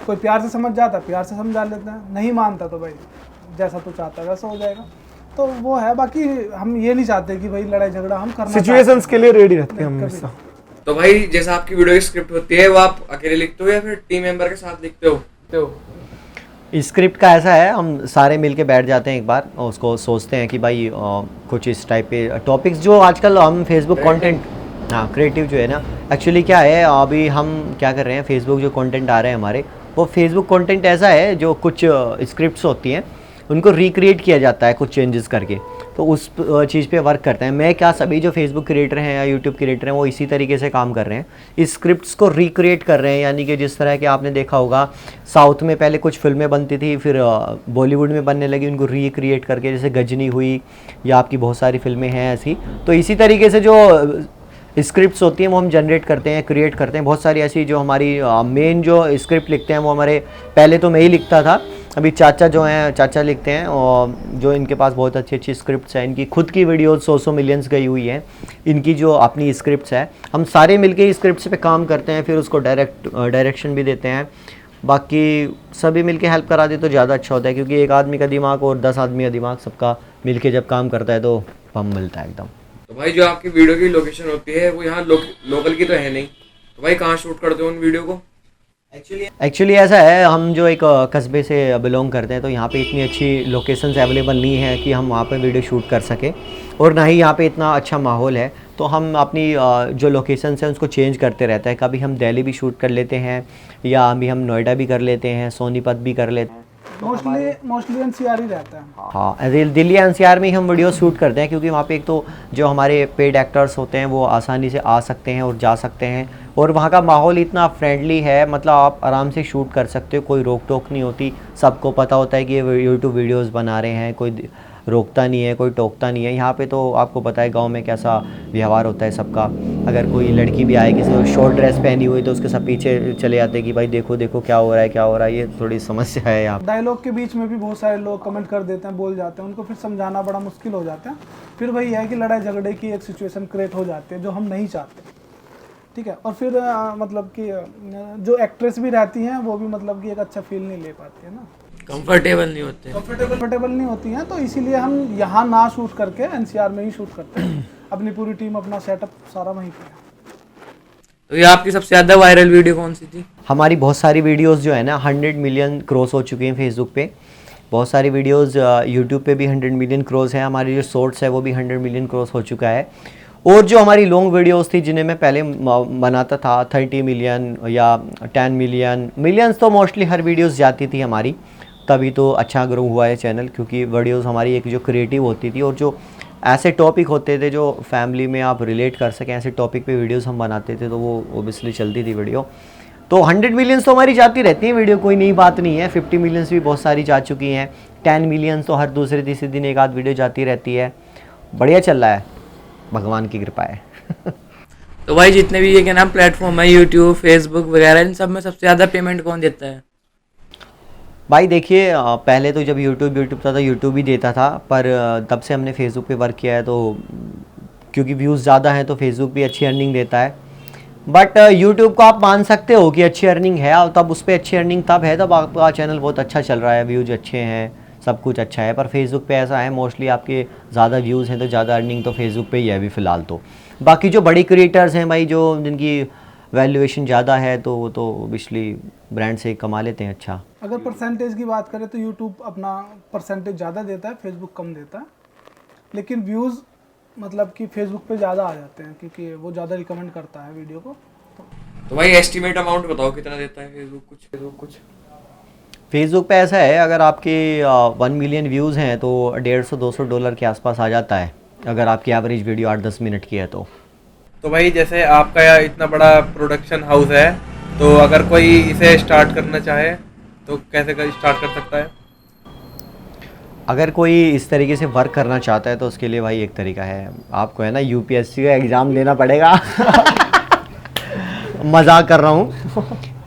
Speaker 4: कोई प्यार से समझ जाता है, प्यार से समझा लेते हैं, नहीं मानता तो भाई जैसा तू चाहता है वैसा हो जाएगा। तो वो है। बाकी हम ये नहीं चाहते कि भाई लड़ाई झगड़ा हम करना,
Speaker 5: सिचुएशंस के लिए रेडी रहते हैं हम हमेशा।
Speaker 1: तो भाई जैसा आपकी वीडियो की स्क्रिप्ट होती है वो आप अकेले लिखते हो या फिर टीम मेंबर के साथ लिखते हो?
Speaker 2: स्क्रिप्ट का ऐसा है, हम सारे मिलके बैठ जाते हैं एक बार और उसको सोचते हैं कि भाई कुछ इस टाइप पे टॉपिक्स जो आजकल हम फेसबुक कंटेंट, हाँ क्रिएटिव जो है ना, एक्चुअली क्या है अभी हम क्या कर रहे हैं, फेसबुक जो कंटेंट आ रहे हैं हमारे, वो फेसबुक कंटेंट ऐसा है जो कुछ स्क्रिप्ट्स होती हैं उनको रिक्रिएट किया जाता है कुछ चेंजेस करके, तो उस चीज़ पे वर्क करते हैं। मैं क्या, सभी जो फेसबुक क्रिएटर हैं या यूट्यूब क्रिएटर हैं वो इसी तरीके से काम कर रहे हैं, इस स्क्रिप्ट्स को रिक्रिएट कर रहे हैं। यानी कि जिस तरह के आपने देखा होगा साउथ में पहले कुछ फिल्में बनती थी, फिर बॉलीवुड में बनने लगी, उनको रिक्रिएट करके, जैसे गजनी हुई या आपकी बहुत सारी फिल्में हैं ऐसी। तो इसी तरीके से जो स्क्रिप्ट्स होती हैं वो हम जनरेट करते हैं, क्रिएट करते हैं। बहुत सारी ऐसी जो हमारी मेन जो स्क्रिप्ट लिखते हैं वो हमारे, पहले तो मैं ही लिखता था, अभी चाचा जो हैं चाचा लिखते हैं, और जो इनके पास बहुत अच्छी अच्छी स्क्रिप्ट्स हैं, इनकी खुद की वीडियोस 100 मिलियंस गई हुई हैं, इनकी जो अपनी स्क्रिप्ट्स है, हम सारे मिलके स्क्रिप्ट्स पे काम करते हैं, फिर उसको डायरेक्शन भी देते हैं। बाकी सभी मिलके हेल्प करा दे तो ज़्यादा अच्छा होता है, क्योंकि एक आदमी का दिमाग और 10 आदमी का दिमाग सबका मिलके जब काम करता है तो पम मिलता है एकदम।
Speaker 1: तो भाई जो आपकी वीडियो की लोकेशन होती है वो यहाँ लोकल की तो है नहीं, तो भाई कहाँ शूट करते हो उन वीडियो को?
Speaker 2: एक्चुअली ऐसा है, हम जो एक कस्बे से बिलोंग करते हैं, तो यहाँ पे इतनी अच्छी लोकेशंस अवेलेबल नहीं है कि हम वहाँ पे वीडियो शूट कर सकें, और ना ही यहाँ पे इतना अच्छा माहौल है। तो हम अपनी जो लोकेशंस हैं उसको चेंज करते रहते हैं। कभी हम दिल्ली भी शूट कर लेते हैं, या अभी हम नोएडा भी कर लेते हैं, सोनीपत भी कर लेते हैं।
Speaker 4: मोस्टली एनसीआर ही रहता है।
Speaker 2: हाँ, दिल्ली एनसीआर में ही हम वीडियो शूट करते हैं, क्योंकि वहाँ पे एक तो जो हमारे पेड एक्टर्स होते हैं वो आसानी से आ सकते हैं और जा सकते हैं, और वहाँ का माहौल इतना फ्रेंडली है, मतलब आप आराम से शूट कर सकते हो, कोई रोक टोक नहीं होती। सबको पता होता है कि ये यूट्यूब वीडियोस बना रहे हैं, कोई रोकता नहीं है, कोई टोकता नहीं है। यहाँ पे तो आपको पता है गांव में कैसा व्यवहार होता है सबका। अगर कोई लड़की भी आए किसी को शॉर्ट ड्रेस पहनी हुई तो उसके सब पीछे चले जाते हैं कि भाई देखो देखो क्या हो रहा है, क्या हो रहा है। ये थोड़ी समस्या है यहाँ।
Speaker 4: डायलॉग के बीच में भी बहुत सारे लोग कमेंट कर देते हैं, बोल जाते हैं, उनको फिर समझाना बड़ा मुश्किल हो जाता है। फिर वही है कि लड़ाई झगड़े की एक सिचुएशन क्रिएट हो जाती है जो हम नहीं चाहते, ठीक है। और फिर मतलब कि जो एक्ट्रेस भी रहती हैं वो भी मतलब कि एक अच्छा फील नहीं ले पाती है ना।
Speaker 6: कंफर्टेबल नहीं होते।
Speaker 4: कंफर्टेबल नहीं होती हैं, तो इसीलिए हम यहाँ ना शूट करके एनसीआर में ही शूट करते हैं। अपनी पूरी टीम, अपना सेटअप सारा वहीं पे है।
Speaker 6: तो ये आपकी सबसे ज्यादा वायरल वीडियो कौन सी थी?
Speaker 2: हमारी बहुत सारी वीडियोस जो है ना 100 मिलियन क्रॉस हो चुकी हैं फेसबुक पे। बहुत सारी वीडियोस यूट्यूब पे भी 100 मिलियन क्रॉस है। हमारी जो शॉर्ट्स है वो भी 100 मिलियन क्रॉस हो चुका है। और जो हमारी लॉन्ग वीडियोस थी जिन्हें मैं पहले बनाता था 30 मिलियन या 10 मिलियंस तो मोस्टली हर वीडियोस जाती थी हमारी, तभी तो अच्छा ग्रो हुआ है चैनल। क्योंकि वीडियोस हमारी एक जो क्रिएटिव होती थी और जो ऐसे टॉपिक होते थे जो फैमिली में आप रिलेट कर सकें, ऐसे टॉपिक पे वीडियोस हम बनाते थे, तो वो ओबियसली चलती थी वीडियो। तो 100 मिलियंस तो हमारी जाती रहती है वीडियो, कोई नई बात नहीं है। 50 मिलियंस भी बहुत सारी जा चुकी हैं। 10 मिलियंस तो हर दूसरे तीसरे दिन एक आध वीडियो जाती रहती है। बढ़िया चल रहा है, भगवान की कृपा है।
Speaker 6: तो भाई जितने भी ये क्या नाम प्लेटफॉर्म है, यूट्यूब, फेसबुक वगैरह, इन सब में सबसे ज़्यादा पेमेंट कौन देता है?
Speaker 2: भाई देखिए, पहले तो जब यूट्यूब था तो यूट्यूब ही देता था, पर तब से हमने फेसबुक पे वर्क किया है, तो क्योंकि व्यूज़ ज़्यादा हैं तो फेसबुक भी अच्छी अर्निंग देता है। बट यूट्यूब को आप मान सकते हो कि अच्छी अर्निंग है, और तब उस पर अच्छी अर्निंग तब है तब आपका चैनल बहुत अच्छा चल रहा है, व्यूज़ अच्छे हैं, सब कुछ अच्छा है। पर फेसबुक पे ऐसा है, मोस्टली आपके ज़्यादा व्यूज़ हैं तो ज़्यादा अर्निंग तो फेसबुक पे ही है अभी फ़िलहाल तो। बाकी जो बड़ी क्रिएटर्स हैं भाई, जो जिनकी वैल्यूएशन ज़्यादा है, तो वो तो ओबियसली ब्रांड से कमा लेते हैं अच्छा।
Speaker 4: अगर परसेंटेज की बात करें तो यूट्यूब अपना परसेंटेज ज़्यादा देता है, फेसबुक कम देता है। लेकिन व्यूज़ मतलब कि फेसबुक पे ज़्यादा आ जाते हैं, क्योंकि वो ज़्यादा रिकमेंड करता है वीडियो को।
Speaker 1: तो भाई एस्टिमेट अमाउंट बताओ कितना देता है फेसबुक कुछ?
Speaker 2: फेसबुक पे ऐसा है, अगर आपके 1 मिलियन व्यूज़ हैं तो $150-200 के आसपास आ जाता है, अगर आपकी एवरेज वीडियो 8-10 मिनट की है तो।
Speaker 3: तो भाई जैसे आपका यहाँ इतना बड़ा प्रोडक्शन हाउस है, तो अगर कोई इसे स्टार्ट करना चाहे तो कैसे स्टार्ट कर सकता है?
Speaker 2: अगर कोई इस तरीके से वर्क करना चाहता है तो उसके लिए भाई एक तरीका है, आपको है ना यूपीएससी का एग्ज़ाम देना पड़ेगा। मजाक कर रहा हूँ,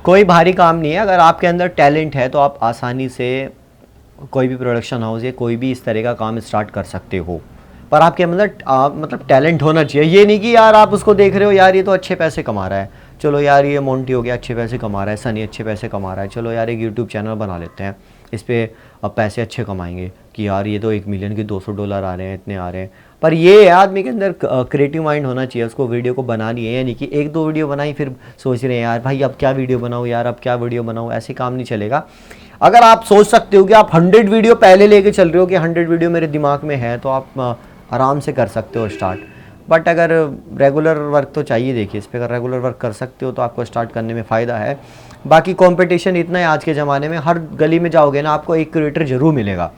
Speaker 2: कोई भारी काम नहीं है। अगर आपके अंदर टैलेंट है तो आप आसानी से कोई भी प्रोडक्शन हाउस या कोई भी इस तरह का काम स्टार्ट कर सकते हो। पर आपके अंदर मतलब टैलेंट होना चाहिए। ये नहीं कि यार आप उसको देख रहे हो, यार ये तो अच्छे पैसे कमा रहा है, चलो यार ये मोंटी हो गया अच्छे पैसे कमा रहा है, सनी अच्छे पैसे कमा रहा है, चलो यार एक यूट्यूब चैनल बना लेते हैं, इस पर अब पैसे अच्छे कमाएंगे, कि यार ये तो $1 मिलियन के $200 आ रहे हैं, इतने आ रहे हैं। पर ये आदमी के अंदर क्रिएटिव माइंड होना चाहिए, उसको वीडियो को बनानी है, यानी कि 1-2 वीडियो बनाई फिर सोच रहे हैं यार भाई अब क्या वीडियो बनाऊँ, यार अब क्या वीडियो बनाऊँ, ऐसे काम नहीं चलेगा। अगर आप सोच सकते हो कि आप 100 वीडियो पहले लेके चल रहे हो कि 100 वीडियो मेरे दिमाग में है, तो आप आराम से कर सकते हो स्टार्ट। बट अगर रेगुलर वर्क तो चाहिए, देखिए इस पर अगर रेगुलर वर्क कर सकते हो तो आपको स्टार्ट करने में फ़ायदा है। बाकी कंपटीशन इतना है आज के ज़माने में, हर गली में जाओगे ना आपको एक क्रिएटर ज़रूर मिलेगा।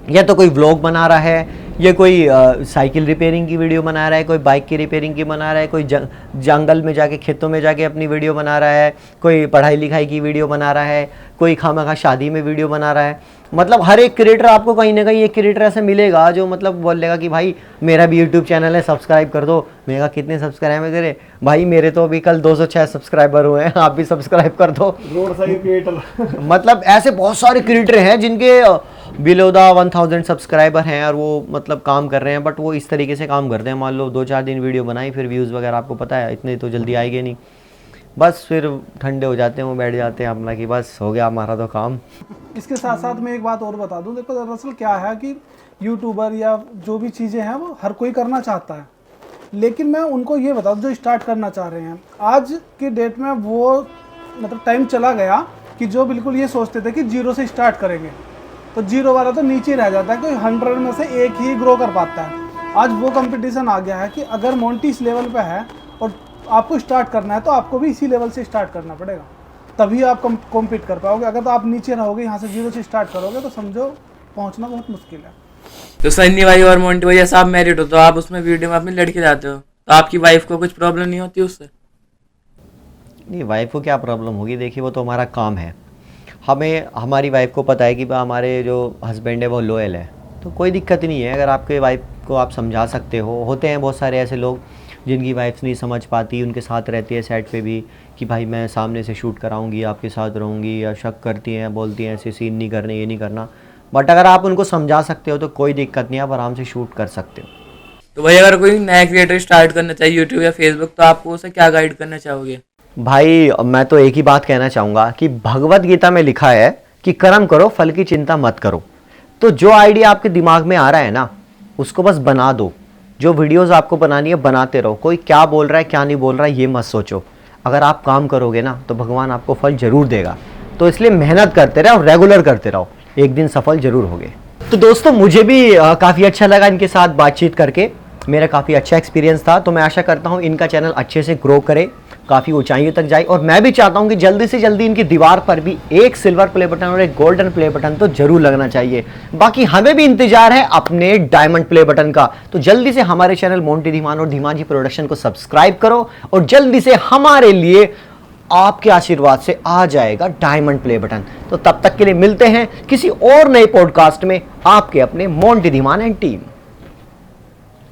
Speaker 2: या तो कोई व्लॉग बना रहा है, या कोई साइकिल रिपेयरिंग की वीडियो बना रहा है, कोई बाइक की रिपेयरिंग की बना रहा है, कोई जंगल में जाके खेतों में जाके अपनी वीडियो बना रहा है, कोई पढ़ाई लिखाई की वीडियो बना रहा है, कोई खामखा शादी में वीडियो बना रहा है। मतलब हर एक क्रिएटर आपको कहीं ना कहीं एक क्रिएटर ऐसा मिलेगा जो मतलब बोलेगा कि भाई मेरा भी यूट्यूब चैनल है, सब्सक्राइब कर दो। मैंने कहा कितने सब्सक्राइब है तेरे? भाई मेरे तो अभी कल 206 सब्सक्राइबर हुए हैं, आप भी सब्सक्राइब कर दो।
Speaker 5: Road side creator.
Speaker 2: मतलब ऐसे बहुत सारे क्रिएटर हैं जिनके बिलो द 1000 सब्सक्राइबर हैं और वो मतलब काम कर रहे हैं, बट वो इस तरीके से काम करते हैं, मान लो 2-4 दिन वीडियो बनाई, फिर व्यूज़ वगैरह आपको पता है इतने तो जल्दी आएंगे नहीं, बस फिर ठंडे हो जाते हैं, वो बैठ जाते हैं अपना कि बस हो गया हमारा तो काम।
Speaker 4: इसके साथ साथ मैं एक बात और बता दूं, देखो दरअसल क्या है कि यूट्यूबर या जो भी चीज़ें हैं वो हर कोई करना चाहता है, लेकिन मैं उनको ये बता दूं जो स्टार्ट करना चाह रहे हैं, आज की डेट में वो मतलब टाइम चला गया कि जो बिल्कुल ये सोचते थे कि 0 से स्टार्ट करेंगे, तो 0 वाला तो नीचे रह जाता है, कोई 100 में से एक ही ग्रो कर पाता है। आज वो कंपटीशन आ गया है कि अगर मोंटी इस लेवल पे है और आपको स्टार्ट करना है तो आपको भी इसी लेवल से स्टार्ट करना पड़ेगा, तभी आप कॉम्पीट कर पाओगे। अगर तो आप नीचे रहोगे, यहाँ से 0 से स्टार्ट करोगे तो समझो पहुँचना बहुत मुश्किल है।
Speaker 6: तो सन्नी भाई और मोंटी भाई जैसा आप मैरिड हो तो आप उसमें वीडियो में अपनी लड़की जाते हो, तो आपकी वाइफ को कुछ प्रॉब्लम नहीं होती उससे?
Speaker 2: नहीं, वाइफ को क्या प्रॉब्लम होगी, देखिए वो तो हमारा काम है। हमें हमारी वाइफ को पता है कि हमारे जो हस्बैंड है वो लॉयल है, तो कोई दिक्कत नहीं है। अगर आपके वाइफ को आप समझा सकते हो, होते हैं बहुत सारे ऐसे लोग जिनकी वाइफ नहीं समझ पाती, उनके साथ रहती है सेट पे भी कि भाई मैं सामने से शूट कराऊंगी, आपके साथ रहूंगी, या शक करती हैं, बोलती हैं ऐसे सीन नहीं करने, ये नहीं करना। बट अगर आप उनको समझा सकते हो तो कोई दिक्कत नहीं, आप आराम से शूट कर सकते हो।
Speaker 6: तो भाई अगर कोई नया क्रिएटर स्टार्ट करना चाहिए यूट्यूब या फेसबुक, तो आपको उसे क्या गाइड करना चाहोगे?
Speaker 2: भाई मैं तो एक ही बात कहना चाहूँगा कि भगवत गीता में लिखा है कि कि कर्म करो, फल की चिंता मत करो। तो जो आइडिया आपके दिमाग में आ रहा है ना, उसको बस बना दो। जो वीडियोस आपको बनानी है बनाते रहो। कोई क्या बोल रहा है क्या नहीं बोल रहा है ये मत सोचो। अगर आप काम करोगे ना तो भगवान आपको फल जरूर देगा। तो इसलिए मेहनत करते रहो, रेगुलर करते रहो, एक दिन सफल जरूर होगे। तो दोस्तों मुझे भी काफ़ी अच्छा लगा इनके साथ बातचीत करके, मेरा काफ़ी अच्छा एक्सपीरियंस था। तो मैं आशा करता हूँ इनका चैनल अच्छे से ग्रो करे, काफ़ी ऊंचाइयों तक जाए, और मैं भी चाहता हूँ कि जल्दी से जल्दी इनकी दीवार पर भी एक सिल्वर प्ले बटन और एक गोल्डन प्ले बटन तो जरूर लगना चाहिए। बाकी हमें भी इंतजार है अपने डायमंड प्ले बटन का। तो जल्दी से हमारे चैनल मोंटी धीमान और धीमान जी प्रोडक्शन को सब्सक्राइब करो, और जल्दी से हमारे लिए आपके आशीर्वाद से आ जाएगा डायमंड प्ले बटन। तो तब तक के लिए मिलते हैं किसी और नए पॉडकास्ट में, आपके अपने मोंटी धीमान एंड टीम।